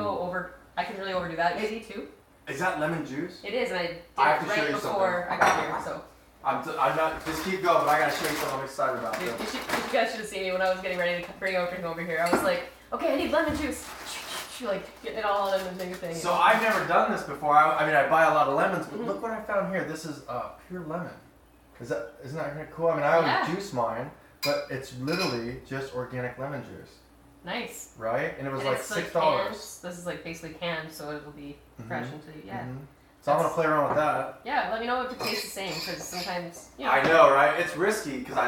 really overdo that easy too. Is that lemon juice? It is, and I did have it to show right you before I got here, so. I'm not, just keep going, but I gotta show you something I'm excited about. Dude, you guys should have seen me when I was getting ready to bring everything over here. I was like, okay, I need lemon juice. like getting it all in the big thing. So I've never done this before. I mean, I buy a lot of lemons, but look what I found here. This is pure lemon. Isn't that kind of cool? I mean, I always juice mine, but it's literally just organic lemon juice. Nice. Right? And it was and like it's $6. This is like basically canned, so it will be fresh until you So I'm gonna play around with that. Yeah, let me know if it tastes the same, because sometimes I know, right? It's risky because I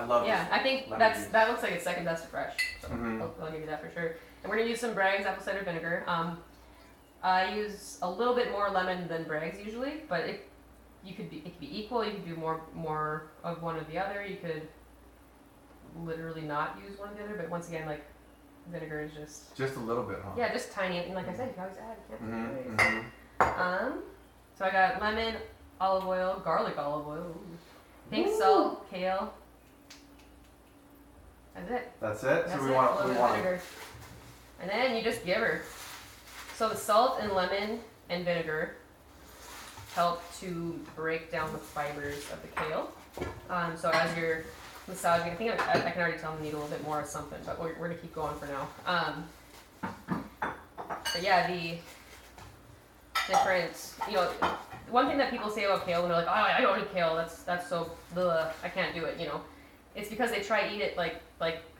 love. Yeah, I think that looks like it's second best to fresh. So I'll give you that for sure. And we're gonna use some Bragg's apple cider vinegar. I use a little bit more lemon than Bragg's usually, but it could be equal. You could do more of one or the other. You could literally not use one or the other, but once again, like vinegar is just a little bit, huh? Yeah, just tiny. And like I said, you can always add. So I got lemon, olive oil, garlic olive oil, pink salt, kale. That's it. That's it. That's so we want vinegar. And then you just give her. So the salt and lemon and vinegar help to break down the fibers of the kale. So as you're massaging, I think I can already tell them need a little bit more of something, but we're gonna keep going for now. But yeah, the different, one thing that people say about kale when they're like, oh, I don't eat kale, that's so bleh, I can't do it, It's because they try to eat it like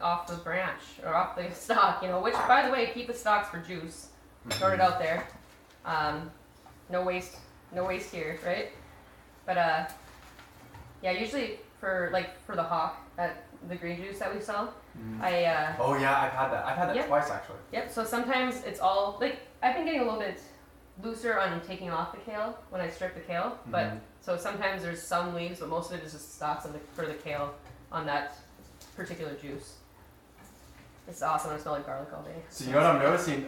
off the branch or off the stalk, which by the way, keep the stalks for juice. Throw it out there. No waste here, right? But yeah, usually for the hawk, the green juice that we sell, oh yeah, I've had that twice actually. Yep. So sometimes it's all I've been getting a little bit looser on taking off the kale when I strip the kale, but so sometimes there's some leaves, but most of it is just stalks for the kale on that particular juice. It's awesome. I smell like garlic all day. So you know what I'm noticing?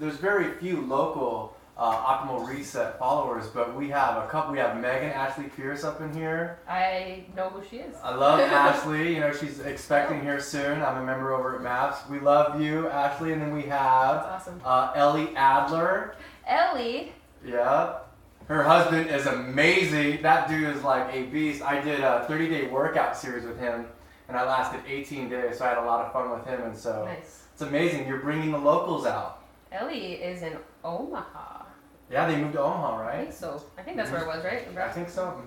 There's very few local Optimal Reset followers, but we have a couple. We have Megan Ashley Pierce up in here. I know who she is. I love Ashley. She's expecting here soon. I'm a member over at MAPS. We love you, Ashley. And then we have awesome. Ellie Adler. Ellie. Yeah. Her husband is amazing. That dude is like a beast. I did a 30-day workout series with him, and I lasted 18 days, so I had a lot of fun with him. And so It's amazing. You're bringing the locals out. Ellie is in Omaha. Yeah, they moved to Omaha, right? I think so. I think that's where it was, right? I think so.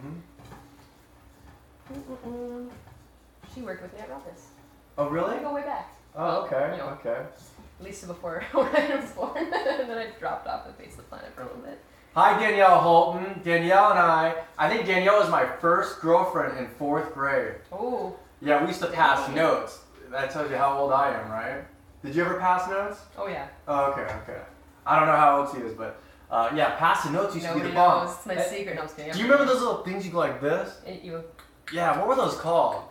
She worked with me at Rumpus. Oh, really? I go way back. Oh, okay. Okay. At least before when I was born. And then I dropped off the face of the planet for a little bit. Hi, Danielle Holton. Danielle and I think Danielle was my first girlfriend in 4th grade. Oh. Yeah, we used to pass notes. That tells you how old I am, right? Did you ever pass notes? Oh, yeah. Oh, okay. I don't know how old she is, but yeah, passing notes used to be the bomb. Knows. It's my secret. No, I'm just kidding. Do you remember those little things you go like this? Yeah, what were those called?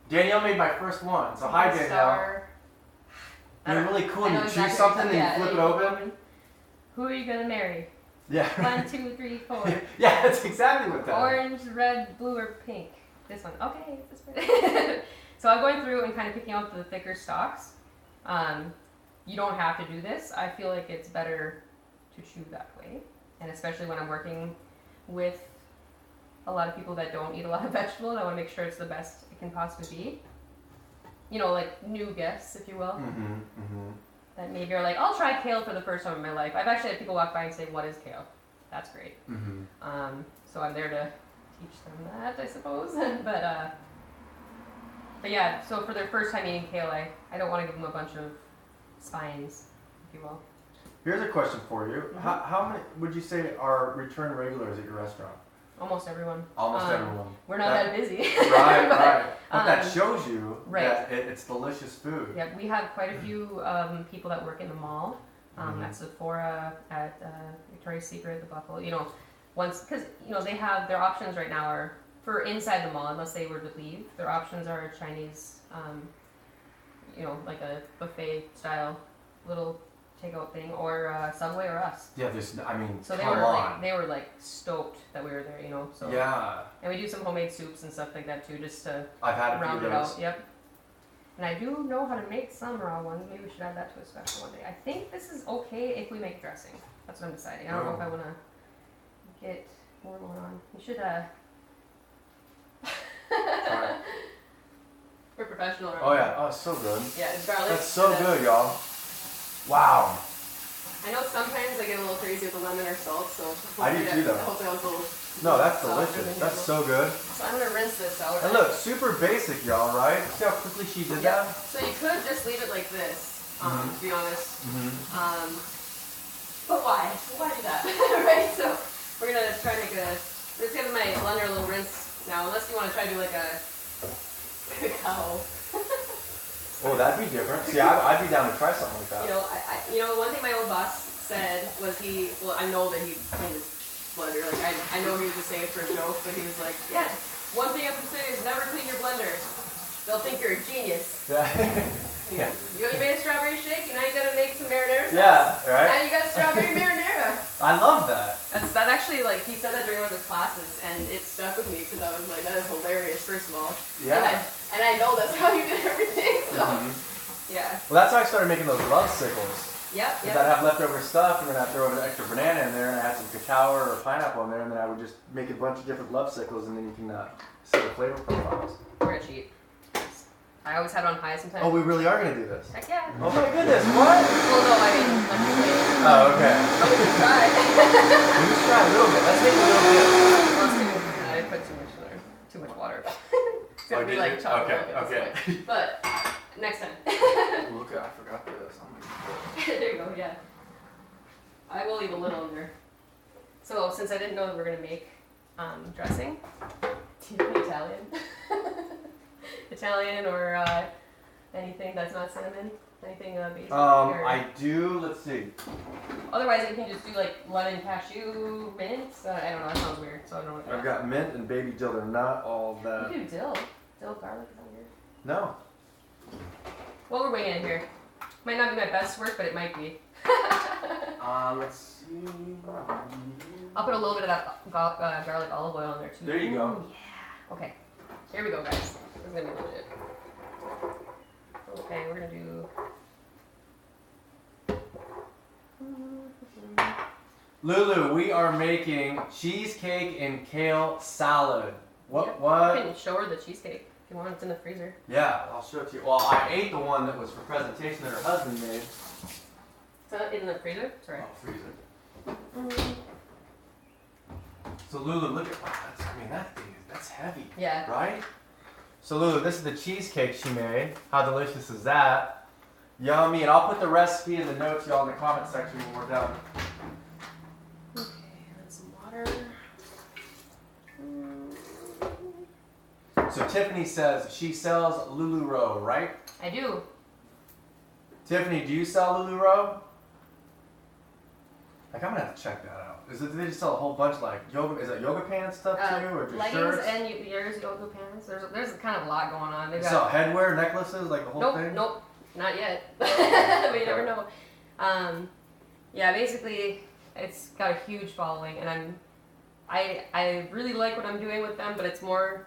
Danielle made my first one. So hi, Danielle. They're really cool. And you choose something and you flip it open. Who are you going to marry? Yeah. 1, 2, 3, 4. Yeah, that's exactly what that is. Orange, red, blue, or pink. This one. Okay, this one. So I'm going through and kind of picking out the thicker stalks. You don't have to do this. I feel like it's better to chew that way. And especially when I'm working with a lot of people that don't eat a lot of vegetables, I want to make sure it's the best it can possibly be. Like new guests, if you will. That maybe are like, I'll try kale for the first time in my life. I've actually had people walk by and say, what is kale? That's great. So I'm there to teach them that, I suppose. But yeah, so for their first time eating kale, I don't want to give them a bunch of spines, if you will. Here's a question for you. How many would you say are return regulars at your restaurant? Almost everyone. Almost everyone. We're not that busy. Right. But that shows you that it's delicious food. Yeah, we have quite a few people that work in the mall. At Sephora, at Victoria's Secret, the Buffalo. Because they have their options right now are for inside the mall, unless they were to leave. Their options are Chinese, like a buffet style little takeout thing, or Subway or us. Yeah, so they were like stoked that we were there, So yeah. And we do some homemade soups and stuff like that too, just to I've had round it out. Yep. And I do know how to make some raw ones. Maybe we should add that to a special one day. I think this is okay if we make dressing. That's what I'm deciding. I don't know if I want to get more going on. You should We're professional, right? Oh yeah, oh it's so good. Yeah, it's garlic. That's so good, y'all. Wow. I know sometimes I get a little crazy with the lemon or salt, so I do too, though. hopefully that was a little. No, that's softer delicious. than That's usual. so good. So I'm gonna rinse this out. And look, super basic, y'all, right? See how quickly she did Yeah. that? So you could just leave it like this, to be honest. Mm-hmm. But why? Why do that? Right? So we're gonna try to make let's give my blender a little rinse now, unless you want to try to do like a cacao. Oh, that'd be different. See, I'd be down to try something like that. You know, one thing my old boss said was I know that he cleaned his blender. Like I know he was just saying it for a joke, but he was like, yeah, one thing I have to say is never clean your blender. They'll think you're a genius. Yeah. Yeah. You made a strawberry shake, and now you gotta make some marinara sauce. Yeah, right? Now you got strawberry marinara. I love that. That actually, like, he said that during one of his classes, and it stuck with me because I was like, that is hilarious, first of all. Yeah. And I know that's how you did everything, so. Yeah. Well, that's how I started making those love sickles. Yep. Because I'd have leftover stuff, and then I'd throw an extra banana in there, and I had some cacao or pineapple in there, and then I would just make a bunch of different love sickles, and then you can see the flavor profiles. We're gonna cheat. I always have it on high sometimes. Oh, we really are going to do this? Heck yeah. Oh my goodness, what? Well, no, I mean, let me wait. Oh, okay. Oh, we can try. We just try a little bit. Let's take a little bit. I put too much in there. Too much water. It's Oh, gonna be did like you? chocolate Okay, milk at this okay. point. But next time. Look, I forgot this. Oh my God. There you go, yeah. I will leave a little in there. So since I didn't know that we were gonna make dressing, Italian. Italian or anything that's not cinnamon? Anything basic? I do, let's see. Otherwise you can just do like lemon cashew mint. I don't know, that sounds weird, so I don't know. I've got mint and baby dill. They're not all that. You can do dill. Dill garlic is that weird? No. What we're winging in here. Might not be my best work, but it might be. Let's see. I'll put a little bit of that garlic olive oil in there too. There you go. Ooh, yeah. Okay. Here we go, guys. This is gonna be legit. Okay, we're gonna do. Lulu, we are making cheesecake and kale salad. What? Yep. What? You can show her the cheesecake if you want. It's in the freezer. Yeah, I'll show it to you. Well, I ate the one that was for presentation that her husband made. It's in the freezer. Sorry. Oh, freezer. So Lulu, look at that thing that's heavy. Yeah. Right? So Lulu, this is the cheesecake she made. How delicious is that? Yummy, and I'll put the recipe in the notes, y'all, in the comment section when we're done. Okay, and some water. So Tiffany says she sells Lulu Row, right? I do. Tiffany, do you sell Lulu Row? Like, I'm gonna have to check that out. Do they just sell a whole bunch like yoga? Is it yoga pants stuff too, or just leggings shirts? and yours yoga pants. There's kind of a lot going on. They sell headwear, necklaces, like the whole thing. Nope, not yet. But you never know. Yeah, basically, it's got a huge following, and I really like what I'm doing with them, but it's more,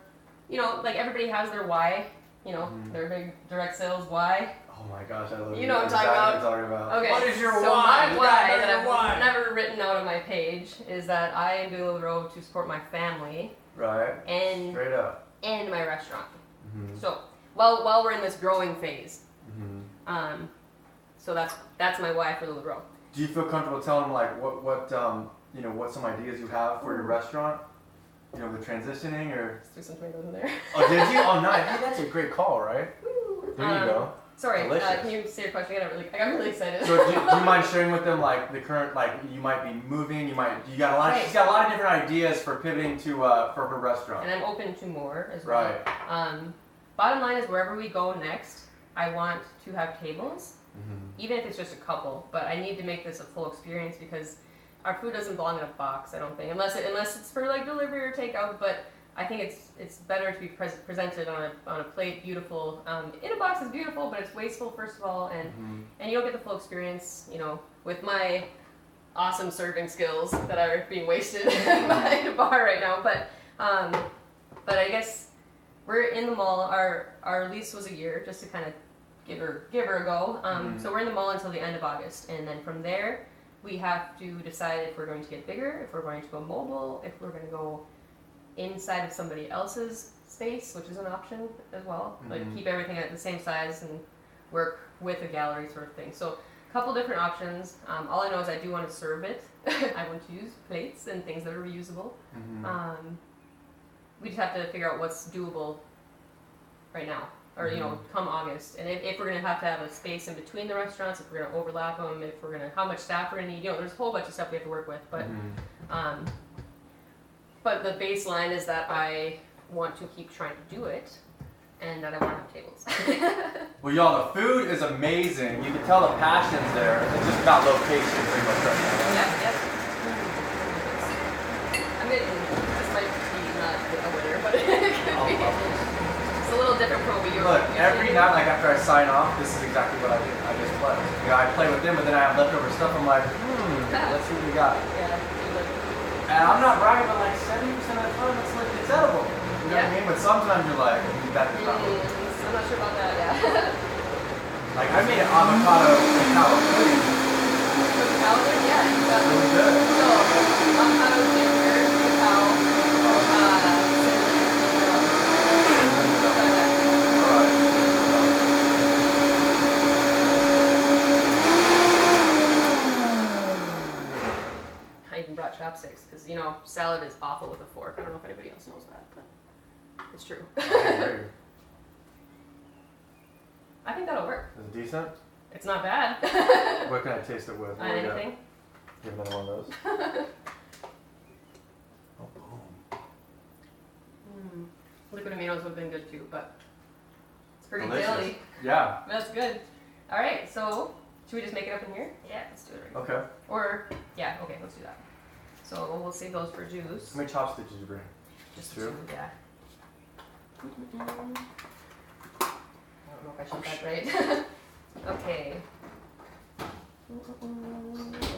like everybody has their why, their big direct sales why. Oh my gosh, I love You know what I'm talking about. Okay. What is your so why? my why that I've never written out on my page is that I am doing Lulu Row to support my family. Right. And straight up. And my restaurant. Mm-hmm. So while we're in this growing phase. Mm-hmm. So that's my why for Lulu Row. Do you feel comfortable telling them like what some ideas you have for your restaurant? The transitioning or. Let's do some tomatoes in there. Oh, did you? Oh, nice. Hey, that's a great call, right? There you go. Sorry, can you say your question again? I got really excited. So do you mind sharing with them like the current, like you might be moving, she's got a lot of different ideas for pivoting to for her restaurant. And I'm open to more as well. Right. Bottom line is wherever we go next, I want to have tables, even if it's just a couple. But I need to make this a full experience because our food doesn't belong in a box. I don't think, unless it's for like delivery or takeout. But I think it's better to be presented on a plate, beautiful. In a box is beautiful, but it's wasteful first of all, and you don't get the full experience. With my awesome serving skills that are being wasted by the bar right now. But I guess we're in the mall. Our lease was a year, just to kind of give her a go. So we're in the mall until the end of August, and then from there we have to decide if we're going to get bigger, if we're going to go mobile, if we're going to go inside of somebody else's space, which is an option as well. Like keep everything at the same size and work with a gallery sort of thing. So couple different options. All I know is I do want to serve it. I want to use plates and things that are reusable. We just have to figure out what's doable right now, or come August. And if we're gonna have to have a space in between the restaurants, if we're gonna overlap them, if we're gonna how much staff we're gonna need. There's a whole bunch of stuff we have to work with. But the baseline is that I want to keep trying to do it, and that I want to have tables. Well, y'all, the food is amazing. You can tell the passion's there. It's just about location pretty much right now. Yeah, yep. I mean, this might be not a winner, but it could be. It's a little different from what we Look, every night, like after I sign off, this is exactly what I do. I just play. I play with them, but then I have leftover stuff. I'm like, let's see what we got. Yeah. And I'm not bragging, but like 70% of the time, it's edible. You know what I mean? But sometimes you're like, that's not I'm not sure about that, yeah. Like, I made an avocado cacao pudding. Cacao pudding? Yeah. Really good. So, avocado, ginger, cacao, I even brought chopsticks, because, salad is awful with a fork. I don't know if anybody else knows that, but it's true. I think that'll work. Is it decent? It's not bad. What can I taste it with? Anything. Give another one of those. Oh, boom. Liquid aminos would have been good too, but it's pretty Delicious. jelly. Yeah. That's good. All right, so should we just make it up in here? Yeah, let's do it right now. Okay. Or, yeah, okay, let's do that. So we'll save those for juice. How many chopsticks did you bring? Just two? Yeah. I don't know if I should that right. Okay. And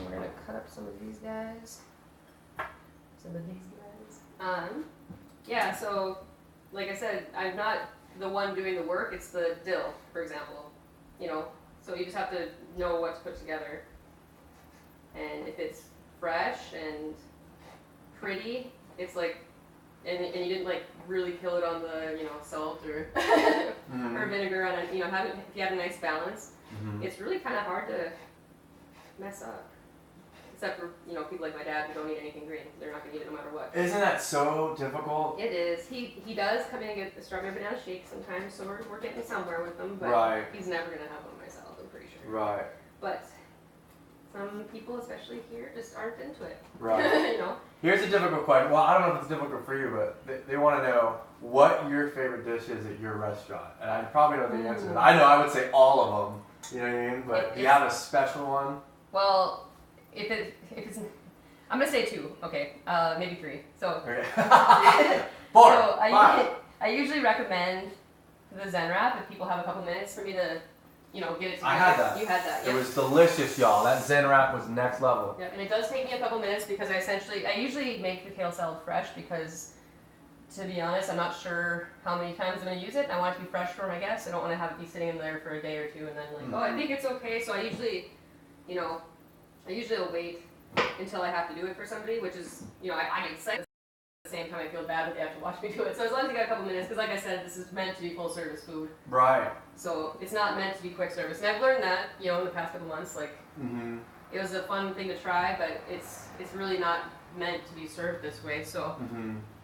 we're gonna cut up some of these guys. Yeah, so like I said, I'm not the one doing the work, it's the dill, for example. So you just have to know what to put together. And if it's fresh and pretty, it's like, and you didn't like really kill it on the, salt or or vinegar on it, if you have a nice balance, it's really kind of hard to mess up. Except for, people like my dad who don't eat anything green. They're not going to eat it no matter what. Isn't that so difficult? It is. He does come in and get the strawberry banana shake sometimes, so we're getting somewhere with them, but right. He's never going to have one myself, I'm pretty sure. Right. But some people, especially here, just aren't into it. Right. Here's a difficult question. Well, I don't know if it's difficult for you, but they want to know what your favorite dish is at your restaurant. And I probably know the answer to that. I know I would say all of them. You know what I mean? But do you have a special one? Well, if it's, I'm gonna say 2. Okay, maybe 3. So. Okay. 4. So 5. I usually recommend the Zen wrap if people have a couple minutes for me to, get it together. I had that. You had that. It was delicious, y'all. That Zen wrap was next level. Yeah, and it does take me a couple minutes because I usually make the kale salad fresh because, to be honest, I'm not sure how many times I'm going to use it. I want it to be fresh for my guests. I don't want to have it be sitting in there for a day or two and then I think it's okay. So I usually will wait until I have to do it for somebody, which is, I get sick at the same time I feel bad that they have to watch me do it. So as long as you got a couple minutes, because like I said, this is meant to be full service food. Right. So it's not meant to be quick service. And I've learned that, in the past couple months, it was a fun thing to try, but it's really not meant to be served this way. So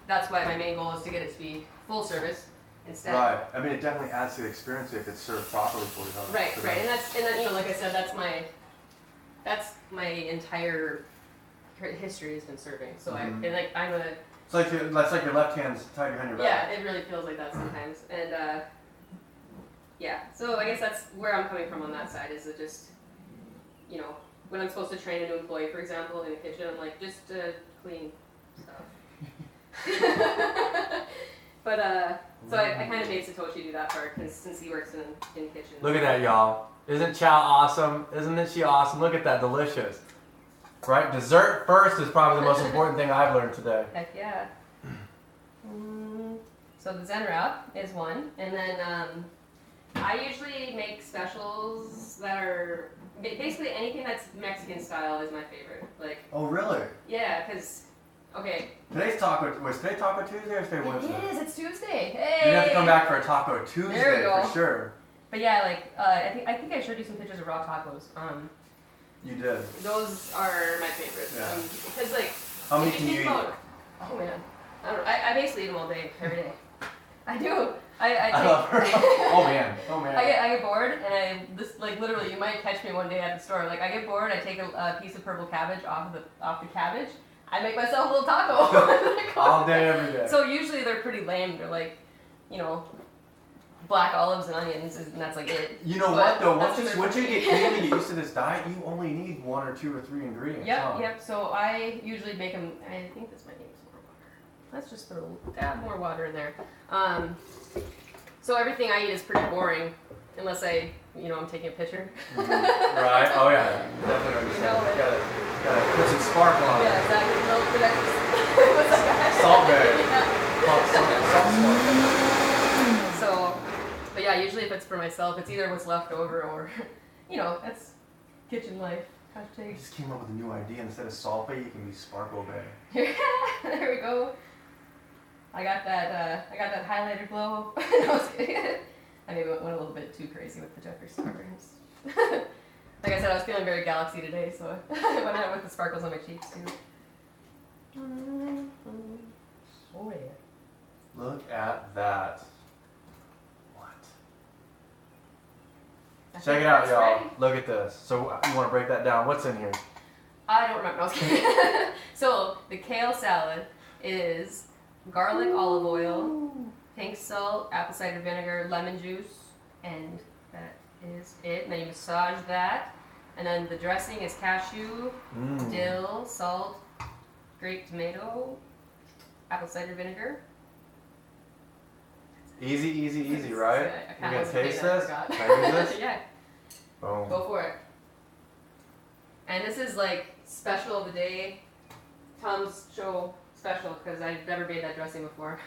that's why my main goal is to get it to be full service instead. Right. I mean, it definitely adds to the experience if it's served properly for you. Right. And then, like I said, that's my entire history has been serving. So I'm gonna. It's like your left hand's tied behind your back. Yeah, it really feels like that sometimes. And yeah, so I guess that's where I'm coming from on that side. Is it just, when I'm supposed to train a new employee, for example, in the kitchen, I'm like, just clean stuff. But so I kind of made Satoshi do that part since he works in kitchen. Look at that, y'all. Isn't Chow awesome? Isn't she awesome? Look at that, delicious. Right? Dessert first is probably the most important thing I've learned today. Heck yeah. So the Zen wrap is one, and then I usually make specials that are basically anything that's Mexican style is my favorite. Like. Oh really? Yeah, because. Okay. Was today Taco Tuesday or today Wednesday? It is. It's Tuesday. Hey. You have to come back for a Taco Tuesday for sure. But yeah, like I think I showed you some pictures of raw tacos. You did. Those are my favorite. Yeah. Because like, How many if can you you think eat? about, oh man, I don't know. I basically eat them all day, every day. I do. I love her. take, Oh man. Oh man. I get bored and like literally you might catch me one day at the store. Like I get bored, I take a piece of purple cabbage off the cabbage. I make myself a little taco. All day, every day. So usually they're pretty lame. They're like, black olives and onions, and that's like it. You know But what though? that's Once you get clean and get used to this diet, you only need 1 or 2 or 3 ingredients. Yep. So I usually make them. I think this might need some more water. Let's just throw a dab more water in there. So everything I eat is pretty boring, unless I'm taking a picture. Right. Oh yeah. Definitely understand. You gotta put some sparkle on it. Yeah, exactly. What's that guy? Salt bay. Yeah. So, but yeah, usually if it's for myself, it's either what's left over or, that's kitchen life. I just came up with a new idea. Instead of salt bay, you can use sparkle bay. There we go. I got that highlighter glow. I maybe went a little bit too crazy with the Jeffree Stars. Like I said, I was feeling very Galaxy today, so I went out with the sparkles on my cheeks too. Oh yeah. Look at that. What? Check it out, y'all. Look at this. So you want to break that down? What's in here? I don't remember. No, I was kidding. So the kale salad is garlic, olive oil, pink salt, apple cider vinegar, lemon juice, and that is it. And then you massage that. And then the dressing is cashew, dill, salt, grape tomato, apple cider vinegar. Easy, right? Yeah, You gonna taste this? Can I use this? Yeah. Boom. Go for it. And this is like special of the day, Tom's show special, because I've never made that dressing before.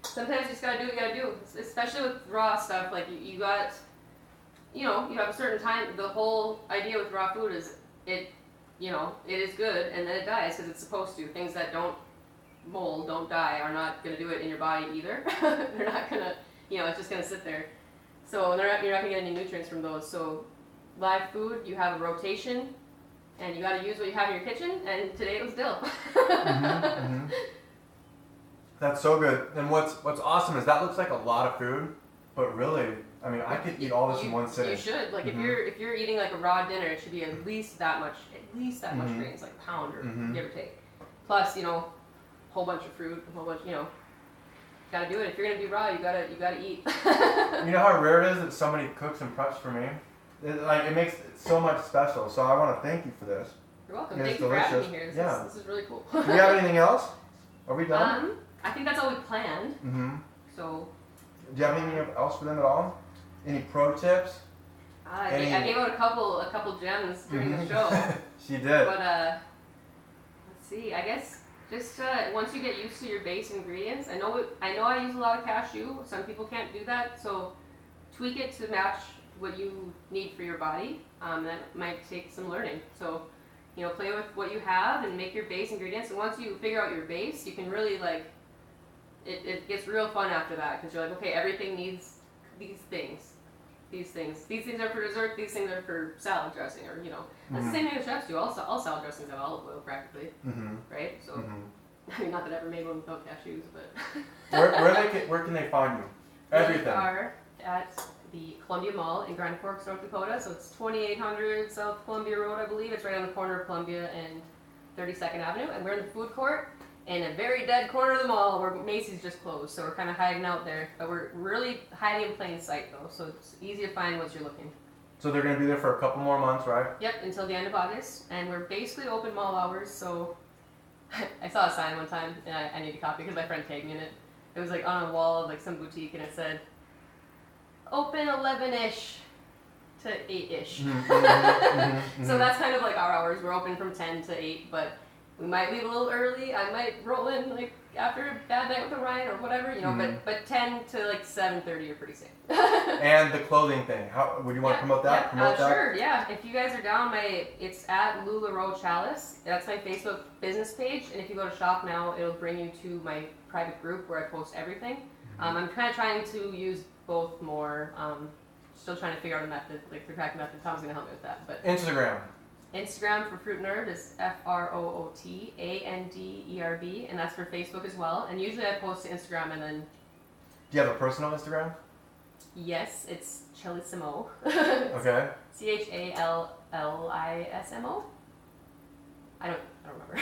Sometimes you just gotta do what you gotta do, especially with raw stuff. Like you got, you have a certain time. The whole idea with raw food is it is good, and then it dies because it's supposed to. Things that don't mold, don't die, are not gonna do it in your body either. They're not gonna, it's just gonna sit there. So you're not gonna get any nutrients from those. So live food, you have a rotation, and you gotta use what you have in your kitchen. And today it was dill. That's so good. And what's awesome is that looks like a lot of food, but really, I mean, I could eat all this in one sitting. You should. Like if you're eating like a raw dinner, it should be at least that much grains, like a pound or give or take. Plus, whole bunch of fruit, a whole bunch, gotta do it. If you're gonna be raw, you gotta eat. You know how rare it is that somebody cooks and preps for me? It makes it so much special. So I want to thank you for this. You're welcome. It's Thank you delicious. for having me here. This is really cool. Do we have anything else? Are we done? I think that's all we planned. So. Do you have anything else for them at all? Any pro tips? I gave out a couple gems during the show. She did. But let's see. I guess just once you get used to your base ingredients, I know I use a lot of cashew. Some people can't do that, so tweak it to match what you need for your body. That might take some learning. So, play with what you have and make your base ingredients. And once you figure out your base, you can really it gets real fun after that, because you're like, okay, everything needs these things. These things are for dessert. These things are for salad dressing, or that's the same thing as chefs do. All salad dressings have olive oil practically, right? So, I mean, not that I ever made one without cashews, but where can they find you? Everything. We are at the Columbia Mall in Grand Forks, North Dakota. So it's 2800 South Columbia Road, I believe. It's right on the corner of Columbia and 32nd Avenue, and we're in the food court in a very dead corner of the mall where Macy's just closed, so we're kind of hiding out there. But we're really hiding in plain sight, though, so it's easy to find once you're looking. So they're going to be there for a couple more months, right? Yep, until the end of August, and we're basically open mall hours, so I saw a sign one time, and I need a copy because my friend tagged me in it. It was like on a wall of like some boutique, and it said, open 11-ish to 8-ish. So that's kind of like our hours. We're open from 10 to 8, but we might leave a little early. I might roll in like after a bad night with Orion or whatever, but 10 to like 7:30 are pretty safe. And the clothing thing. How would you want to promote that? Promote that? Sure, yeah. If you guys are down, it's at Chalyse. That's my Facebook business page, and if you go to shop now, it'll bring you to my private group where I post everything. I'm kind of trying to use both more. Still trying to figure out a method, like the correct method. Tom's gonna help me with that. But Instagram for Fruit Nerd is FROOTANDERB, and that's for Facebook as well. And usually I post to Instagram and then. Do you have a personal Instagram? Yes, it's Chalysimo. Okay. CHALLISMO. I don't remember.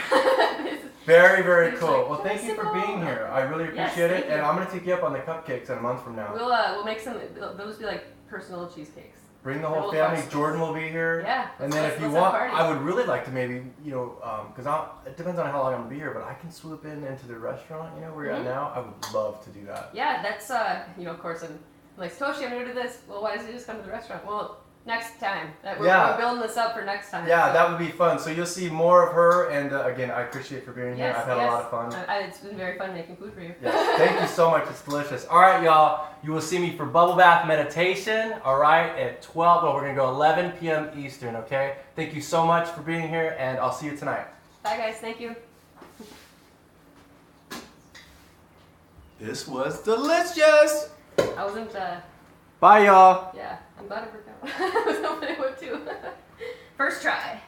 Very, very cool. Well, thank you for being here. I really appreciate it, you. and I'm gonna take you up on the cupcakes in a month from now. We'll make some. Those be like personal cheesecakes. Bring the whole family. Jordyn will be here. Yeah. And then if you want, I would really like to maybe, because it depends on how long I'm gonna be here, but I can swoop into the restaurant, where you're at now. I would love to do that. Yeah, that's of course, I'm like, Toshi, I'm new to this. Well, why does he just come to the restaurant? Well, next time. We're building this up for next time. Yeah, so. That would be fun. So you'll see more of her, and again, I appreciate for being here. I've had a lot of fun. It's been very fun making food for you. Yes, thank you so much. It's delicious. All right, y'all. You will see me for bubble bath meditation. All right, at 12. Well, we're gonna go 11 p.m. Eastern. Okay. Thank you so much for being here, and I'll see you tonight. Bye, guys. Thank you. This was delicious. I wasn't. Bye, y'all. Yeah, I'm glad it worked out. I was hoping it would too. First try.